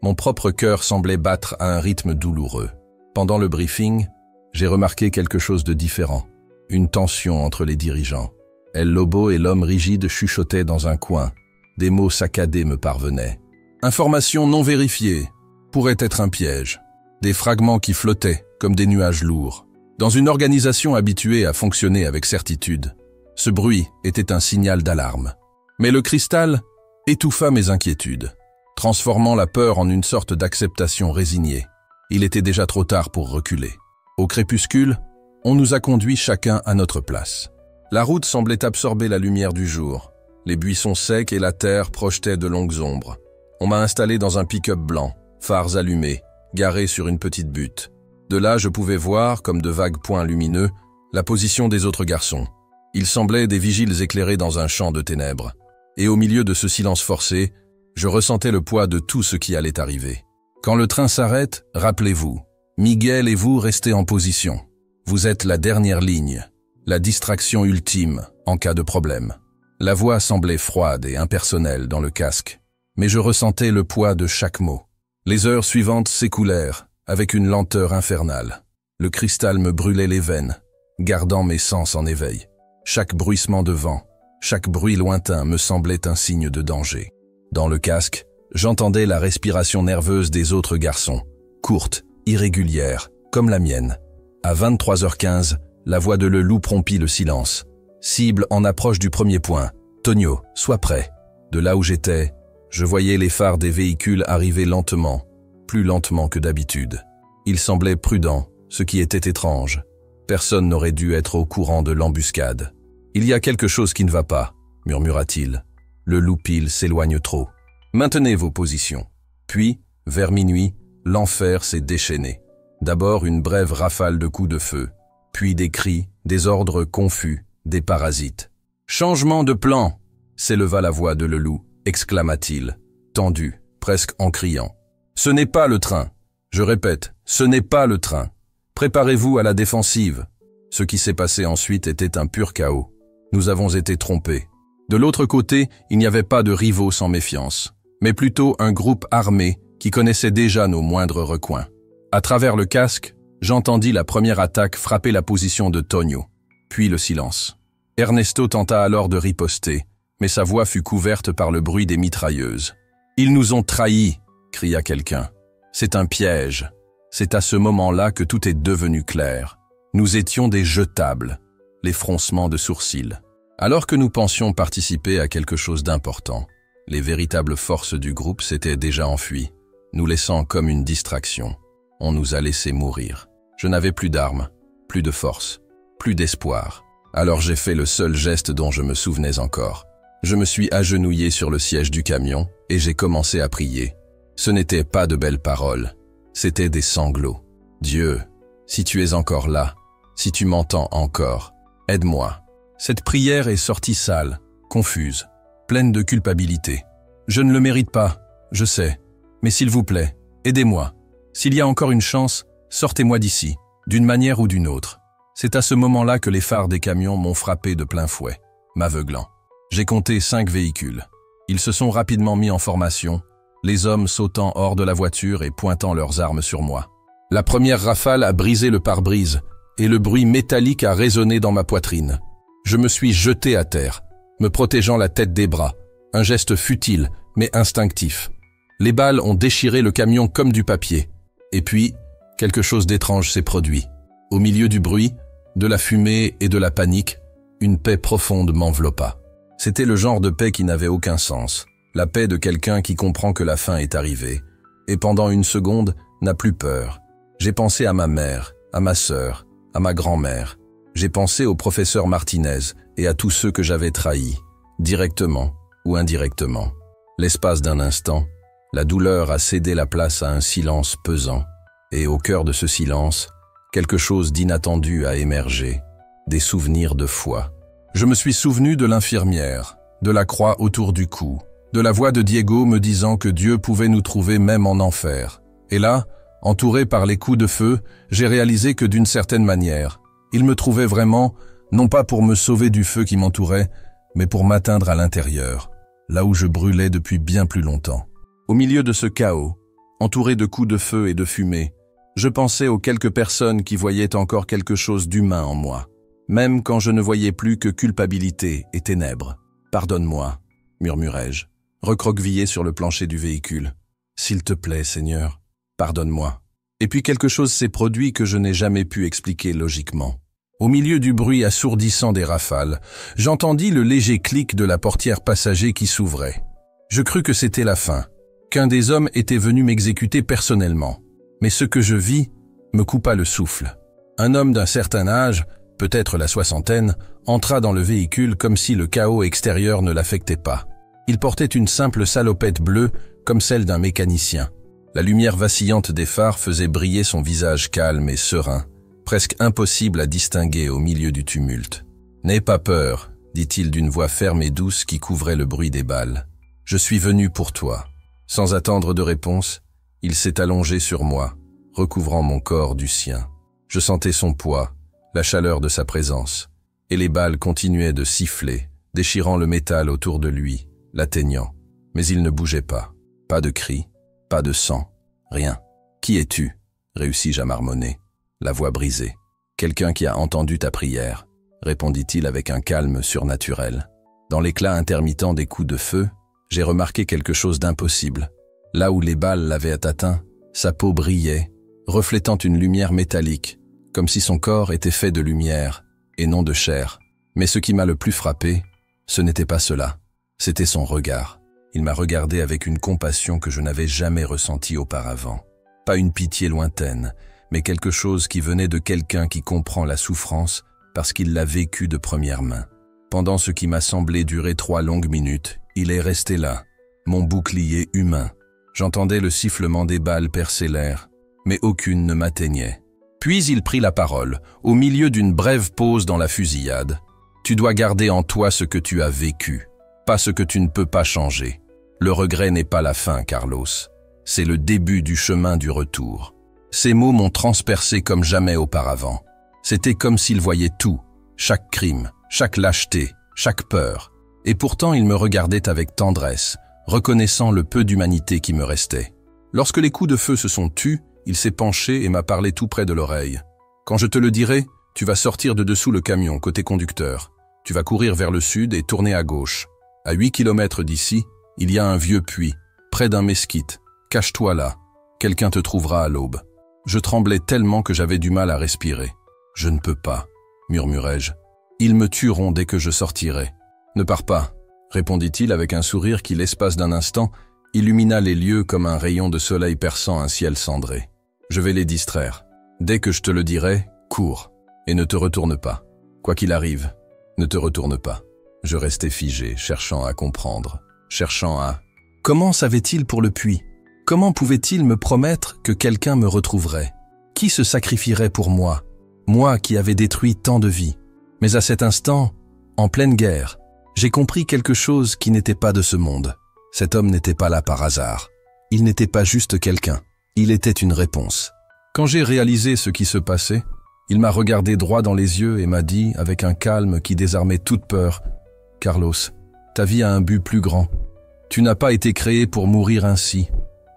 Mon propre cœur semblait battre à un rythme douloureux. Pendant le briefing, j'ai remarqué quelque chose de différent. Une tension entre les dirigeants. El Lobo et l'homme rigide chuchotaient dans un coin. Des mots saccadés me parvenaient. Information non vérifiée. Pourrait être un piège. Des fragments qui flottaient, comme des nuages lourds. Dans une organisation habituée à fonctionner avec certitude, ce bruit était un signal d'alarme. Mais le cristal étouffa mes inquiétudes, transformant la peur en une sorte d'acceptation résignée. Il était déjà trop tard pour reculer. Au crépuscule, on nous a conduits chacun à notre place. La route semblait absorber la lumière du jour. Les buissons secs et la terre projetaient de longues ombres. On m'a installé dans un pick-up blanc, phares allumés, garé sur une petite butte. De là, je pouvais voir, comme de vagues points lumineux, la position des autres garçons. Ils semblaient des vigiles éclairés dans un champ de ténèbres. Et au milieu de ce silence forcé, je ressentais le poids de tout ce qui allait arriver. Quand le train s'arrête, rappelez-vous, Miguel et vous restez en position. Vous êtes la dernière ligne, la distraction ultime en cas de problème. La voix semblait froide et impersonnelle dans le casque, mais je ressentais le poids de chaque mot. Les heures suivantes s'écoulèrent, avec une lenteur infernale. Le cristal me brûlait les veines, gardant mes sens en éveil. Chaque bruissement de vent, chaque bruit lointain me semblait un signe de danger. Dans le casque, j'entendais la respiration nerveuse des autres garçons, courte irrégulière, comme la mienne. À 23h15, la voix de Leloup rompit le silence. Cible en approche du premier point. Tonio, sois prêt. De là où j'étais, je voyais les phares des véhicules arriver lentement, plus lentement que d'habitude. Ils semblaient prudents, ce qui était étrange. Personne n'aurait dû être au courant de l'embuscade. « Il y a quelque chose qui ne va pas », murmura-t-il. Le Loupil s'éloigne trop. « Maintenez vos positions. » Puis, vers minuit, l'enfer s'est déchaîné. D'abord une brève rafale de coups de feu, puis des cris, des ordres confus, des parasites. « Changement de plan !» s'éleva la voix de Leloup, exclama-t-il, tendu, presque en criant. « Ce n'est pas le train. Je répète, ce n'est pas le train. Préparez-vous à la défensive. » Ce qui s'est passé ensuite était un pur chaos. Nous avons été trompés. De l'autre côté, il n'y avait pas de rivaux sans méfiance, mais plutôt un groupe armé qui connaissait déjà nos moindres recoins. À travers le casque, j'entendis la première attaque frapper la position de Tonio, puis le silence. Ernesto tenta alors de riposter, mais sa voix fut couverte par le bruit des mitrailleuses. « Ils nous ont trahis !» cria quelqu'un. « C'est un piège. » C'est à ce moment-là que tout est devenu clair. Nous étions des jetables, les froncements de sourcils. Alors que nous pensions participer à quelque chose d'important, les véritables forces du groupe s'étaient déjà enfuies, nous laissant comme une distraction. On nous a laissés mourir. Je n'avais plus d'armes, plus de force, plus d'espoir. Alors j'ai fait le seul geste dont je me souvenais encore. Je me suis agenouillé sur le siège du camion et j'ai commencé à prier. Ce n'étaient pas de belles paroles, c'était des sanglots. Dieu, si tu es encore là, si tu m'entends encore, aide-moi. Cette prière est sortie sale, confuse, pleine de culpabilité. Je ne le mérite pas, je sais, mais s'il vous plaît, aidez-moi. S'il y a encore une chance, sortez-moi d'ici, d'une manière ou d'une autre. C'est à ce moment-là que les phares des camions m'ont frappé de plein fouet, m'aveuglant. J'ai compté 5 véhicules. Ils se sont rapidement mis en formation, les hommes sautant hors de la voiture et pointant leurs armes sur moi. La première rafale a brisé le pare-brise et le bruit métallique a résonné dans ma poitrine. Je me suis jeté à terre, me protégeant la tête des bras, un geste futile mais instinctif. Les balles ont déchiré le camion comme du papier. Et puis, quelque chose d'étrange s'est produit. Au milieu du bruit, de la fumée et de la panique, une paix profonde m'enveloppa. C'était le genre de paix qui n'avait aucun sens, la paix de quelqu'un qui comprend que la fin est arrivée, et pendant une seconde, n'a plus peur. J'ai pensé à ma mère, à ma sœur, à ma grand-mère. J'ai pensé au professeur Martinez et à tous ceux que j'avais trahis, directement ou indirectement. L'espace d'un instant, la douleur a cédé la place à un silence pesant, et au cœur de ce silence, quelque chose d'inattendu a émergé, des souvenirs de foi. Je me suis souvenu de l'infirmière, de la croix autour du cou, de la voix de Diego me disant que Dieu pouvait nous trouver même en enfer. Et là, entouré par les coups de feu, j'ai réalisé que d'une certaine manière, il me trouvait vraiment, non pas pour me sauver du feu qui m'entourait, mais pour m'atteindre à l'intérieur, là où je brûlais depuis bien plus longtemps. Au milieu de ce chaos, entouré de coups de feu et de fumée, je pensais aux quelques personnes qui voyaient encore quelque chose d'humain en moi, même quand je ne voyais plus que culpabilité et ténèbres. « Pardonne-moi », murmurai-je, recroquevillé sur le plancher du véhicule. « S'il te plaît, Seigneur, pardonne-moi. » Et puis quelque chose s'est produit que je n'ai jamais pu expliquer logiquement. Au milieu du bruit assourdissant des rafales, j'entendis le léger clic de la portière passager qui s'ouvrait. Je crus que c'était la fin, qu'un des hommes était venu m'exécuter personnellement. Mais ce que je vis me coupa le souffle. Un homme d'un certain âge, peut-être la soixantaine, entra dans le véhicule comme si le chaos extérieur ne l'affectait pas. Il portait une simple salopette bleue comme celle d'un mécanicien. La lumière vacillante des phares faisait briller son visage calme et serein, presque impossible à distinguer au milieu du tumulte. « N'aie pas peur », dit-il d'une voix ferme et douce qui couvrait le bruit des balles. « Je suis venu pour toi. » Sans attendre de réponse, il s'est allongé sur moi, recouvrant mon corps du sien. Je sentais son poids, la chaleur de sa présence, et les balles continuaient de siffler, déchirant le métal autour de lui, l'atteignant. Mais il ne bougeait pas. Pas de cris, pas de sang, rien. « Qui es-tu » réussis-je à marmonner, la voix brisée. « Quelqu'un qui a entendu ta prière » répondit-il avec un calme surnaturel. Dans l'éclat intermittent des coups de feu, j'ai remarqué quelque chose d'impossible. Là où les balles l'avaient atteint, sa peau brillait, reflétant une lumière métallique, comme si son corps était fait de lumière et non de chair. Mais ce qui m'a le plus frappé, ce n'était pas cela, c'était son regard. Il m'a regardé avec une compassion que je n'avais jamais ressentie auparavant. Pas une pitié lointaine, mais quelque chose qui venait de quelqu'un qui comprend la souffrance parce qu'il l'a vécue de première main. Pendant ce qui m'a semblé durer 3 longues minutes, il est resté là, mon bouclier humain. J'entendais le sifflement des balles percer l'air, mais aucune ne m'atteignait. Puis il prit la parole, au milieu d'une brève pause dans la fusillade. « Tu dois garder en toi ce que tu as vécu, pas ce que tu ne peux pas changer. Le regret n'est pas la fin, Carlos. C'est le début du chemin du retour. » Ces mots m'ont transpercé comme jamais auparavant. C'était comme s'il voyait tout, chaque crime, chaque lâcheté, chaque peur. Et pourtant il me regardait avec tendresse, reconnaissant le peu d'humanité qui me restait. Lorsque les coups de feu se sont tus, il s'est penché et m'a parlé tout près de l'oreille. « Quand je te le dirai, tu vas sortir de dessous le camion, côté conducteur. Tu vas courir vers le sud et tourner à gauche. À 8 kilomètres d'ici, il y a un vieux puits, près d'un mesquite. Cache-toi là. Quelqu'un te trouvera à l'aube. » Je tremblais tellement que j'avais du mal à respirer. « Je ne peux pas, » murmurai-je. « Ils me tueront dès que je sortirai. »« Ne pars pas, » répondit-il avec un sourire qui, l'espace d'un instant, illumina les lieux comme un rayon de soleil perçant un ciel cendré. « Je vais les distraire. Dès que je te le dirai, cours, et ne te retourne pas. Quoi qu'il arrive, ne te retourne pas. » Je restais figé, cherchant à comprendre, cherchant à... Comment savait-il pour le puits? Comment pouvait-il me promettre que quelqu'un me retrouverait? Qui se sacrifierait pour moi? Moi qui avais détruit tant de vies. Mais à cet instant, en pleine guerre, j'ai compris quelque chose qui n'était pas de ce monde. Cet homme n'était pas là par hasard. Il n'était pas juste quelqu'un. Il était une réponse. Quand j'ai réalisé ce qui se passait, il m'a regardé droit dans les yeux et m'a dit, avec un calme qui désarmait toute peur, « Carlos, ta vie a un but plus grand. Tu n'as pas été créé pour mourir ainsi.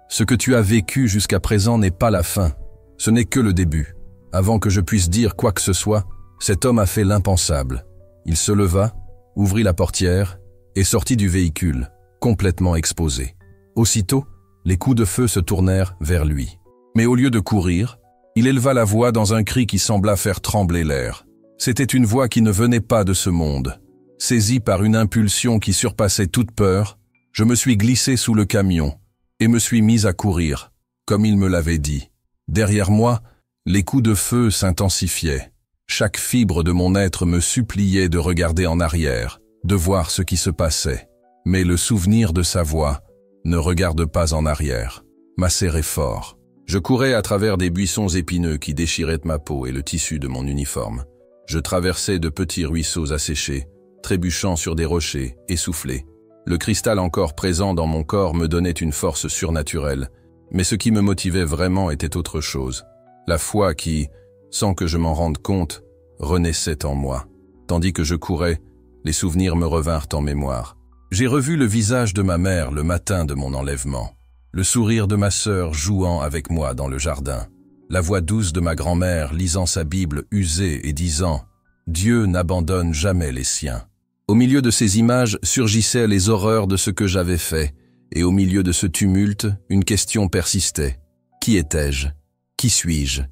Ce que tu as vécu jusqu'à présent n'est pas la fin. Ce n'est que le début. Avant que je puisse dire quoi que ce soit, cet homme a fait l'impensable. Il se leva, ouvrit la portière et sortit du véhicule, complètement exposé. Aussitôt, les coups de feu se tournèrent vers lui. Mais au lieu de courir, il éleva la voix dans un cri qui sembla faire trembler l'air. C'était une voix qui ne venait pas de ce monde. Saisi par une impulsion qui surpassait toute peur, je me suis glissé sous le camion et me suis mis à courir, comme il me l'avait dit. Derrière moi, les coups de feu s'intensifiaient. Chaque fibre de mon être me suppliait de regarder en arrière, de voir ce qui se passait. Mais le souvenir de sa voix « Ne regarde pas en arrière » m'a serré fort. Je courais à travers des buissons épineux qui déchiraient ma peau et le tissu de mon uniforme. Je traversais de petits ruisseaux asséchés, trébuchant sur des rochers, essoufflés. Le cristal encore présent dans mon corps me donnait une force surnaturelle, mais ce qui me motivait vraiment était autre chose. La foi qui, sans que je m'en rende compte, renaissait en moi. Tandis que je courais, les souvenirs me revinrent en mémoire. J'ai revu le visage de ma mère le matin de mon enlèvement, le sourire de ma sœur jouant avec moi dans le jardin, la voix douce de ma grand-mère lisant sa Bible usée et disant « Dieu n'abandonne jamais les siens ». Au milieu de ces images surgissaient les horreurs de ce que j'avais fait, et au milieu de ce tumulte, une question persistait. Qui étais-je? Qui suis-je?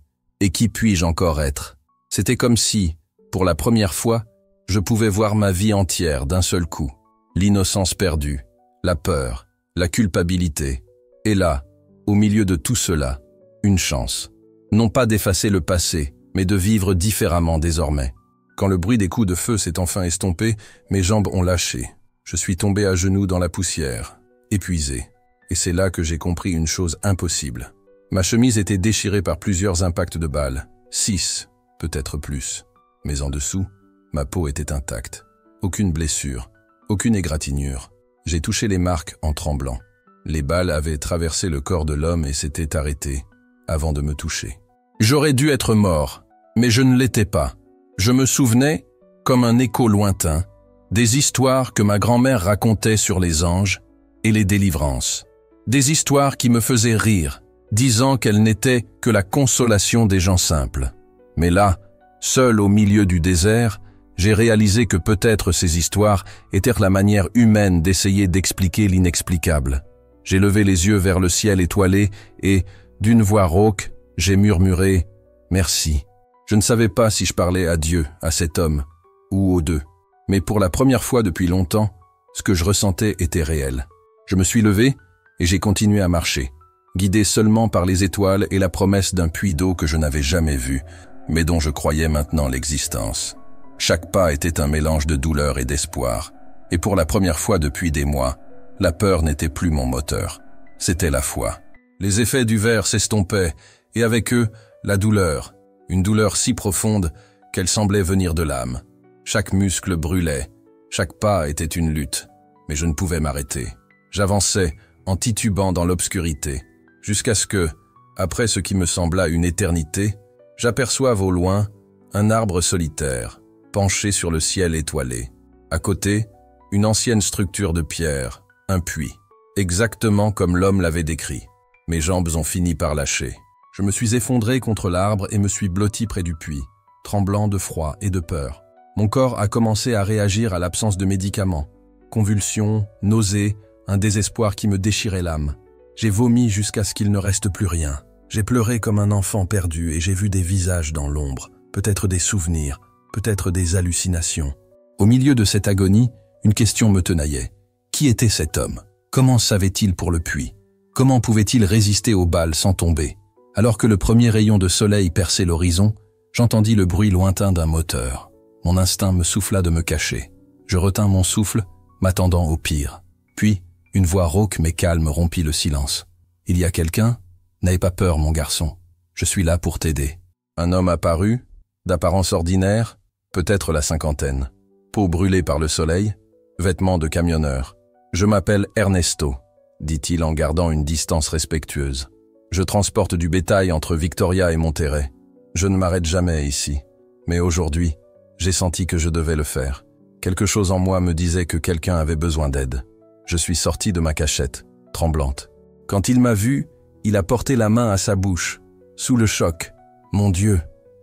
Et qui puis-je encore être? C'était comme si, pour la première fois, je pouvais voir ma vie entière d'un seul coup. L'innocence perdue, la peur, la culpabilité. Et là, au milieu de tout cela, une chance. Non pas d'effacer le passé, mais de vivre différemment désormais. Quand le bruit des coups de feu s'est enfin estompé, mes jambes ont lâché. Je suis tombé à genoux dans la poussière, épuisé. Et c'est là que j'ai compris une chose impossible. Ma chemise était déchirée par plusieurs impacts de balles. 6, peut-être plus. Mais en dessous, ma peau était intacte. Aucune blessure, aucune égratignure. J'ai touché les marques en tremblant. Les balles avaient traversé le corps de l'homme et s'étaient arrêtées avant de me toucher. J'aurais dû être mort, mais je ne l'étais pas. Je me souvenais, comme un écho lointain, des histoires que ma grand-mère racontait sur les anges et les délivrances. Des histoires qui me faisaient rire, disant qu'elles n'étaient que la consolation des gens simples. Mais là, seul au milieu du désert, j'ai réalisé que peut-être ces histoires étaient la manière humaine d'essayer d'expliquer l'inexplicable. J'ai levé les yeux vers le ciel étoilé et, d'une voix rauque, J'ai murmuré « Merci ». Je ne savais pas si je parlais à Dieu, à cet homme, ou aux deux. Mais pour la première fois depuis longtemps, ce que je ressentais était réel. Je me suis levé et j'ai continué à marcher, guidé seulement par les étoiles et la promesse d'un puits d'eau que je n'avais jamais vu, mais dont je croyais maintenant l'existence. Chaque pas était un mélange de douleur et d'espoir, et pour la première fois depuis des mois, la peur n'était plus mon moteur. C'était la foi. Les effets du verre s'estompaient, et avec eux, la douleur, une douleur si profonde qu'elle semblait venir de l'âme. Chaque muscle brûlait, chaque pas était une lutte, mais je ne pouvais m'arrêter. J'avançais, en titubant dans l'obscurité, jusqu'à ce que, après ce qui me sembla une éternité, j'aperçoive au loin un arbre solitaire, penché sur le ciel étoilé. À côté, une ancienne structure de pierre, un puits, exactement comme l'homme l'avait décrit. Mes jambes ont fini par lâcher. Je me suis effondré contre l'arbre et me suis blotti près du puits, tremblant de froid et de peur. Mon corps a commencé à réagir à l'absence de médicaments. Convulsions, nausées, un désespoir qui me déchirait l'âme. J'ai vomi jusqu'à ce qu'il ne reste plus rien. J'ai pleuré comme un enfant perdu et j'ai vu des visages dans l'ombre, peut-être des souvenirs, peut-être des hallucinations. Au milieu de cette agonie, une question me tenaillait. Qui était cet homme? Comment savait-il pour le puits? Comment pouvait-il résister aux balles sans tomber? Alors que le premier rayon de soleil perçait l'horizon, j'entendis le bruit lointain d'un moteur. Mon instinct me souffla de me cacher. Je retins mon souffle, m'attendant au pire. Puis, une voix rauque mais calme rompit le silence. « Il y a quelqu'un? N'aie pas peur, mon garçon. Je suis là pour t'aider. » Un homme apparut, d'apparence ordinaire, peut-être la cinquantaine. Peau brûlée par le soleil, vêtements de camionneur. « Je m'appelle Ernesto », dit-il en gardant une distance respectueuse. « Je transporte du bétail entre Victoria et Monterrey. Je ne m'arrête jamais ici. Mais aujourd'hui, j'ai senti que je devais le faire. Quelque chose en moi me disait que quelqu'un avait besoin d'aide. Je suis sorti de ma cachette, tremblante. Quand il m'a vu, il a porté la main à sa bouche, sous le choc. « Mon Dieu,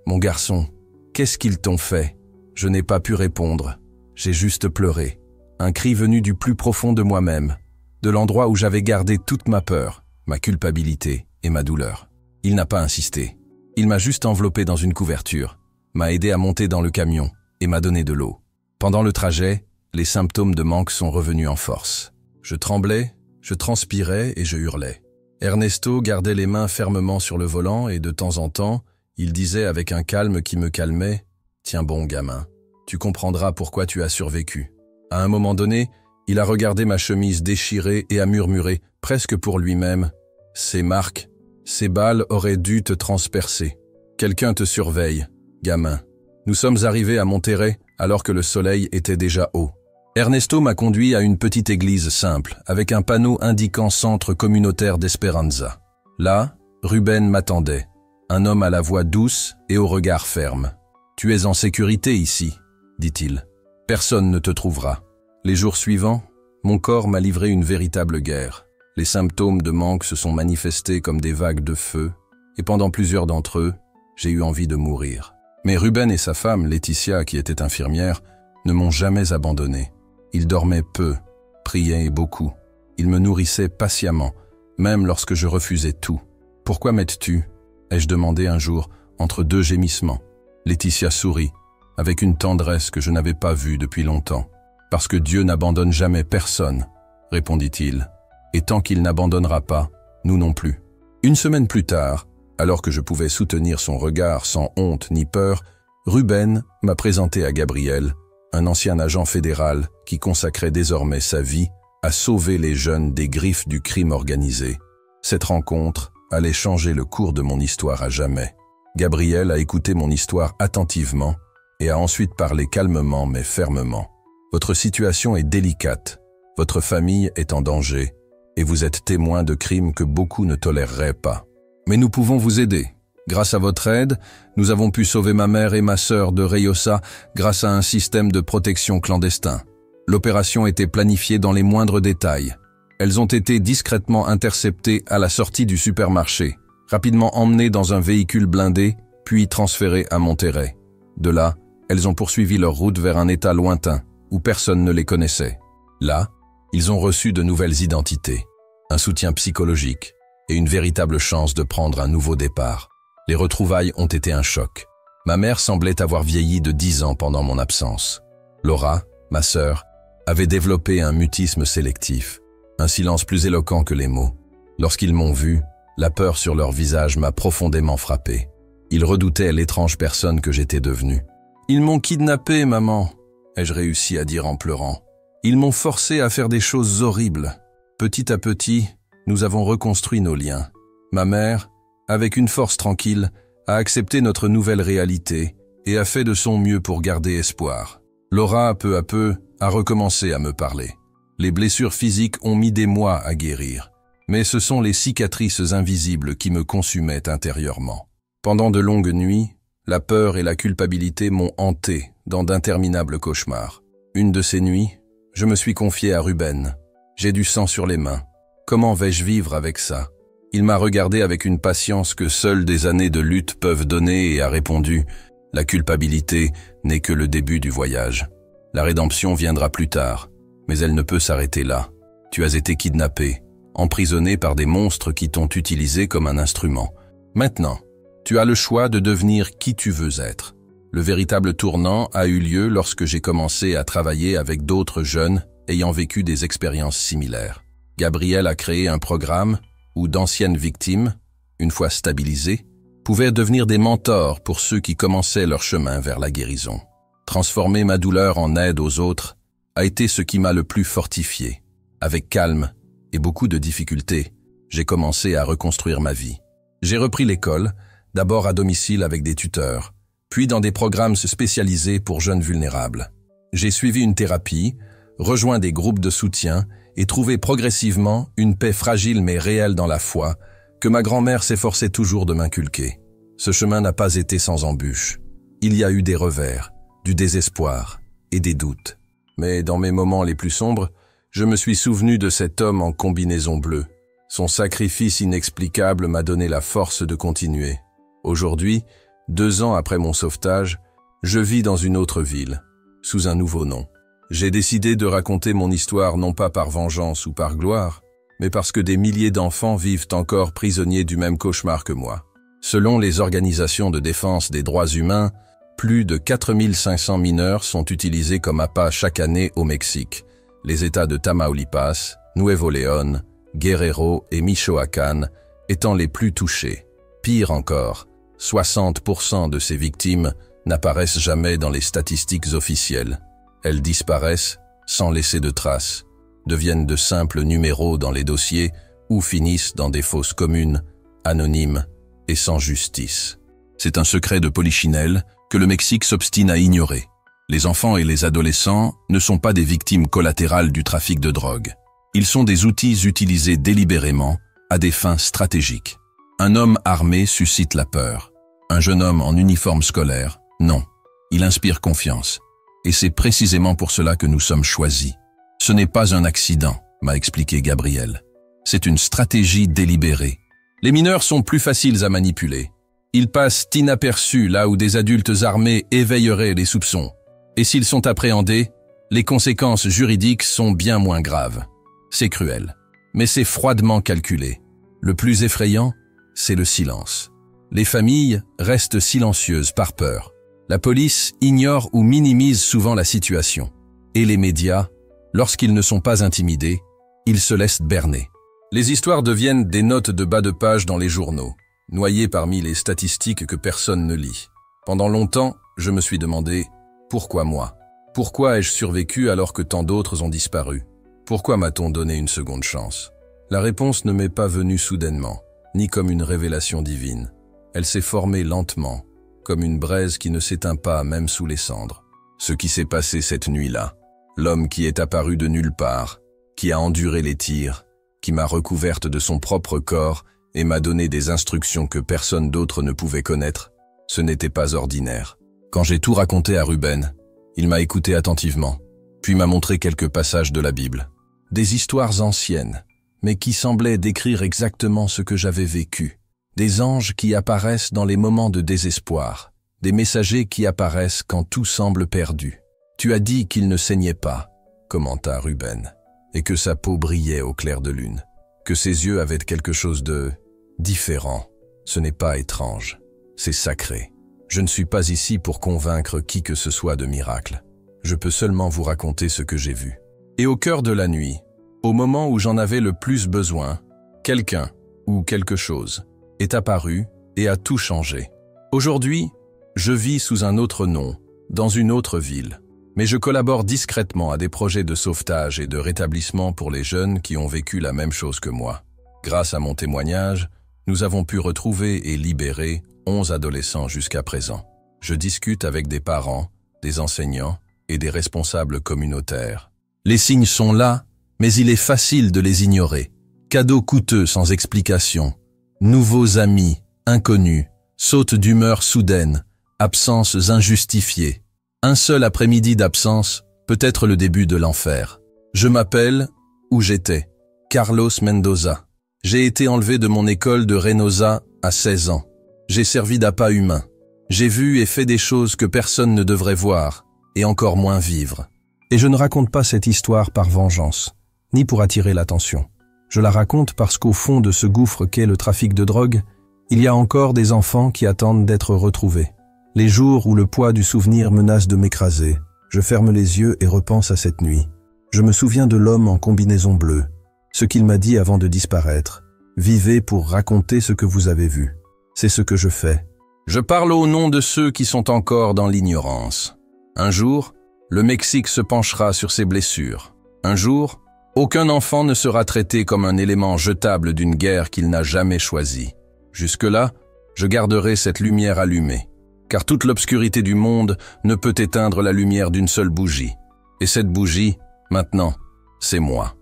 mon garçon, qu'est-ce qu'ils t'ont fait ?» Je n'ai pas pu répondre. J'ai juste pleuré. Un cri venu du plus profond de moi-même, de l'endroit où j'avais gardé toute ma peur, ma culpabilité et ma douleur. Il n'a pas insisté. Il m'a juste enveloppé dans une couverture, m'a aidé à monter dans le camion et m'a donné de l'eau. Pendant le trajet, les symptômes de manque sont revenus en force. Je tremblais, je transpirais et je hurlais. Ernesto gardait les mains fermement sur le volant et de temps en temps, il disait avec un calme qui me calmait « Tiens bon, gamin, tu comprendras pourquoi tu as survécu. » À un moment donné, il a regardé ma chemise déchirée et a murmuré, presque pour lui-même « Ces marques, ces balles auraient dû te transpercer. Quelqu'un te surveille, gamin. » Nous sommes arrivés à Monterrey alors que le soleil était déjà haut. Ernesto m'a conduit à une petite église simple, avec un panneau indiquant Centre communautaire d'Esperanza. Là, Ruben m'attendait, un homme à la voix douce et au regard ferme. « Tu es en sécurité ici, » dit-il. « Personne ne te trouvera. » Les jours suivants, mon corps m'a livré une véritable guerre. Les symptômes de manque se sont manifestés comme des vagues de feu, et pendant plusieurs d'entre eux, j'ai eu envie de mourir. Mais Ruben et sa femme, Laetitia, qui était infirmière, ne m'ont jamais abandonné. Ils dormaient peu, priaient beaucoup. Ils me nourrissaient patiemment, même lorsque je refusais tout. « Pourquoi m'aides-tu » ai-je demandé un jour, entre deux gémissements. Laetitia sourit, avec une tendresse que je n'avais pas vue depuis longtemps. « Parce que Dieu n'abandonne jamais personne », répondit-il. « Et tant qu'il n'abandonnera pas, nous non plus. » Une semaine plus tard, alors que je pouvais soutenir son regard sans honte ni peur, Ruben m'a présenté à Gabriel, un ancien agent fédéral qui consacrait désormais sa vie à sauver les jeunes des griffes du crime organisé. Cette rencontre allait changer le cours de mon histoire à jamais. Gabriel a écouté mon histoire attentivement et a ensuite parlé calmement mais fermement. « Votre situation est délicate, votre famille est en danger et vous êtes témoin de crimes que beaucoup ne toléreraient pas. Mais nous pouvons vous aider. Grâce à votre aide, nous avons pu sauver ma mère et ma sœur de Reynosa grâce à un système de protection clandestin. L'opération était planifiée dans les moindres détails. Elles ont été discrètement interceptées à la sortie du supermarché, rapidement emmenées dans un véhicule blindé, puis transférées à Monterrey. De là, elles ont poursuivi leur route vers un état lointain, où personne ne les connaissait. Là, ils ont reçu de nouvelles identités, un soutien psychologique et une véritable chance de prendre un nouveau départ. Les retrouvailles ont été un choc. Ma mère semblait avoir vieilli de 10 ans pendant mon absence. Laura, ma sœur, avait développé un mutisme sélectif, un silence plus éloquent que les mots. Lorsqu'ils m'ont vu, la peur sur leur visage m'a profondément frappé. Ils redoutaient l'étrange personne que j'étais devenue. « Ils m'ont kidnappé, maman », ai-je réussi à dire en pleurant. « Ils m'ont forcé à faire des choses horribles. » Petit à petit, nous avons reconstruit nos liens. Ma mère, avec une force tranquille, a accepté notre nouvelle réalité et a fait de son mieux pour garder espoir. Laura, peu à peu, a recommencé à me parler. Les blessures physiques ont mis des mois à guérir, mais ce sont les cicatrices invisibles qui me consumaient intérieurement. Pendant de longues nuits, la peur et la culpabilité m'ont hanté dans d'interminables cauchemars. Une de ces nuits, je me suis confié à Ruben. J'ai du sang sur les mains. Comment vais-je vivre avec ça? Il m'a regardé avec une patience que seules des années de lutte peuvent donner et a répondu « La culpabilité n'est que le début du voyage. La rédemption viendra plus tard, mais elle ne peut s'arrêter là. Tu as été kidnappé, emprisonné par des monstres qui t'ont utilisé comme un instrument. Maintenant, tu as le choix de devenir qui tu veux être. » Le véritable tournant a eu lieu lorsque j'ai commencé à travailler avec d'autres jeunes ayant vécu des expériences similaires. Gabriel a créé un programme où d'anciennes victimes, une fois stabilisées, pouvaient devenir des mentors pour ceux qui commençaient leur chemin vers la guérison. Transformer ma douleur en aide aux autres a été ce qui m'a le plus fortifié. Avec calme et beaucoup de difficultés, j'ai commencé à reconstruire ma vie. J'ai repris l'école, d'abord à domicile avec des tuteurs, puis dans des programmes spécialisés pour jeunes vulnérables. J'ai suivi une thérapie, rejoint des groupes de soutien et trouvé progressivement une paix fragile mais réelle dans la foi que ma grand-mère s'efforçait toujours de m'inculquer. Ce chemin n'a pas été sans embûches. Il y a eu des revers, du désespoir et des doutes. Mais dans mes moments les plus sombres, je me suis souvenu de cet homme en combinaison bleue. Son sacrifice inexplicable m'a donné la force de continuer. Aujourd'hui, 2 ans après mon sauvetage, je vis dans une autre ville, sous un nouveau nom. J'ai décidé de raconter mon histoire non pas par vengeance ou par gloire, mais parce que des milliers d'enfants vivent encore prisonniers du même cauchemar que moi. Selon les organisations de défense des droits humains, plus de 4500 mineurs sont utilisés comme appât chaque année au Mexique, les États de Tamaulipas, Nuevo León, Guerrero et Michoacán étant les plus touchés. Pire encore, 60% de ces victimes n'apparaissent jamais dans les statistiques officielles. Elles disparaissent sans laisser de traces, deviennent de simples numéros dans les dossiers ou finissent dans des fosses communes, anonymes et sans justice. C'est un secret de Polichinelle que le Mexique s'obstine à ignorer. Les enfants et les adolescents ne sont pas des victimes collatérales du trafic de drogue. Ils sont des outils utilisés délibérément à des fins stratégiques. Un homme armé suscite la peur. Un jeune homme en uniforme scolaire, non. Il inspire confiance. Et c'est précisément pour cela que nous sommes choisis. Ce n'est pas un accident, m'a expliqué Gabriel. C'est une stratégie délibérée. Les mineurs sont plus faciles à manipuler. Ils passent inaperçus là où des adultes armés éveilleraient les soupçons. Et s'ils sont appréhendés, les conséquences juridiques sont bien moins graves. C'est cruel, mais c'est froidement calculé. Le plus effrayant, c'est le silence. Les familles restent silencieuses par peur. La police ignore ou minimise souvent la situation. Et les médias, lorsqu'ils ne sont pas intimidés, ils se laissent berner. Les histoires deviennent des notes de bas de page dans les journaux, noyées parmi les statistiques que personne ne lit. Pendant longtemps, je me suis demandé « Pourquoi moi ? Pourquoi ai-je survécu alors que tant d'autres ont disparu ? Pourquoi m'a-t-on donné une seconde chance ?» La réponse ne m'est pas venue soudainement, ni comme une révélation divine. Elle s'est formée lentement, comme une braise qui ne s'éteint pas même sous les cendres. Ce qui s'est passé cette nuit-là, l'homme qui est apparu de nulle part, qui a enduré les tirs, qui m'a recouverte de son propre corps et m'a donné des instructions que personne d'autre ne pouvait connaître, ce n'était pas ordinaire. Quand j'ai tout raconté à Ruben, il m'a écouté attentivement, puis m'a montré quelques passages de la Bible. Des histoires anciennes, mais qui semblaient décrire exactement ce que j'avais vécu. Des anges qui apparaissent dans les moments de désespoir, des messagers qui apparaissent quand tout semble perdu. Tu as dit qu'il ne saignait pas, commenta Ruben, et que sa peau brillait au clair de lune, que ses yeux avaient quelque chose de différent. Ce n'est pas étrange. c'est sacré. Je ne suis pas ici pour convaincre qui que ce soit de miracle. Je peux seulement vous raconter ce que j'ai vu. Et au cœur de la nuit, au moment où j'en avais le plus besoin, quelqu'un ou quelque chose est apparu et a tout changé. Aujourd'hui, je vis sous un autre nom, dans une autre ville, mais je collabore discrètement à des projets de sauvetage et de rétablissement pour les jeunes qui ont vécu la même chose que moi. Grâce à mon témoignage, nous avons pu retrouver et libérer 11 adolescents jusqu'à présent. Je discute avec des parents, des enseignants et des responsables communautaires. Les signes sont là, mais il est facile de les ignorer. Cadeaux coûteux sans explication, nouveaux amis, inconnus, sautes d'humeur soudaines, absences injustifiées. Un seul après-midi d'absence peut être le début de l'enfer. Je m'appelle, où j'étais, Carlos Mendoza. J'ai été enlevé de mon école de Reynosa à 16 ans. J'ai servi d'appât humain. J'ai vu et fait des choses que personne ne devrait voir, et encore moins vivre. Et je ne raconte pas cette histoire par vengeance, ni pour attirer l'attention. Je la raconte parce qu'au fond de ce gouffre qu'est le trafic de drogue, il y a encore des enfants qui attendent d'être retrouvés. Les jours où le poids du souvenir menace de m'écraser, je ferme les yeux et repense à cette nuit. Je me souviens de l'homme en combinaison bleue, ce qu'il m'a dit avant de disparaître. Vivez pour raconter ce que vous avez vu. C'est ce que je fais. Je parle au nom de ceux qui sont encore dans l'ignorance. Un jour, le Mexique se penchera sur ses blessures. Un jour, aucun enfant ne sera traité comme un élément jetable d'une guerre qu'il n'a jamais choisie. Jusque-là, je garderai cette lumière allumée, car toute l'obscurité du monde ne peut éteindre la lumière d'une seule bougie. Et cette bougie, maintenant, c'est moi.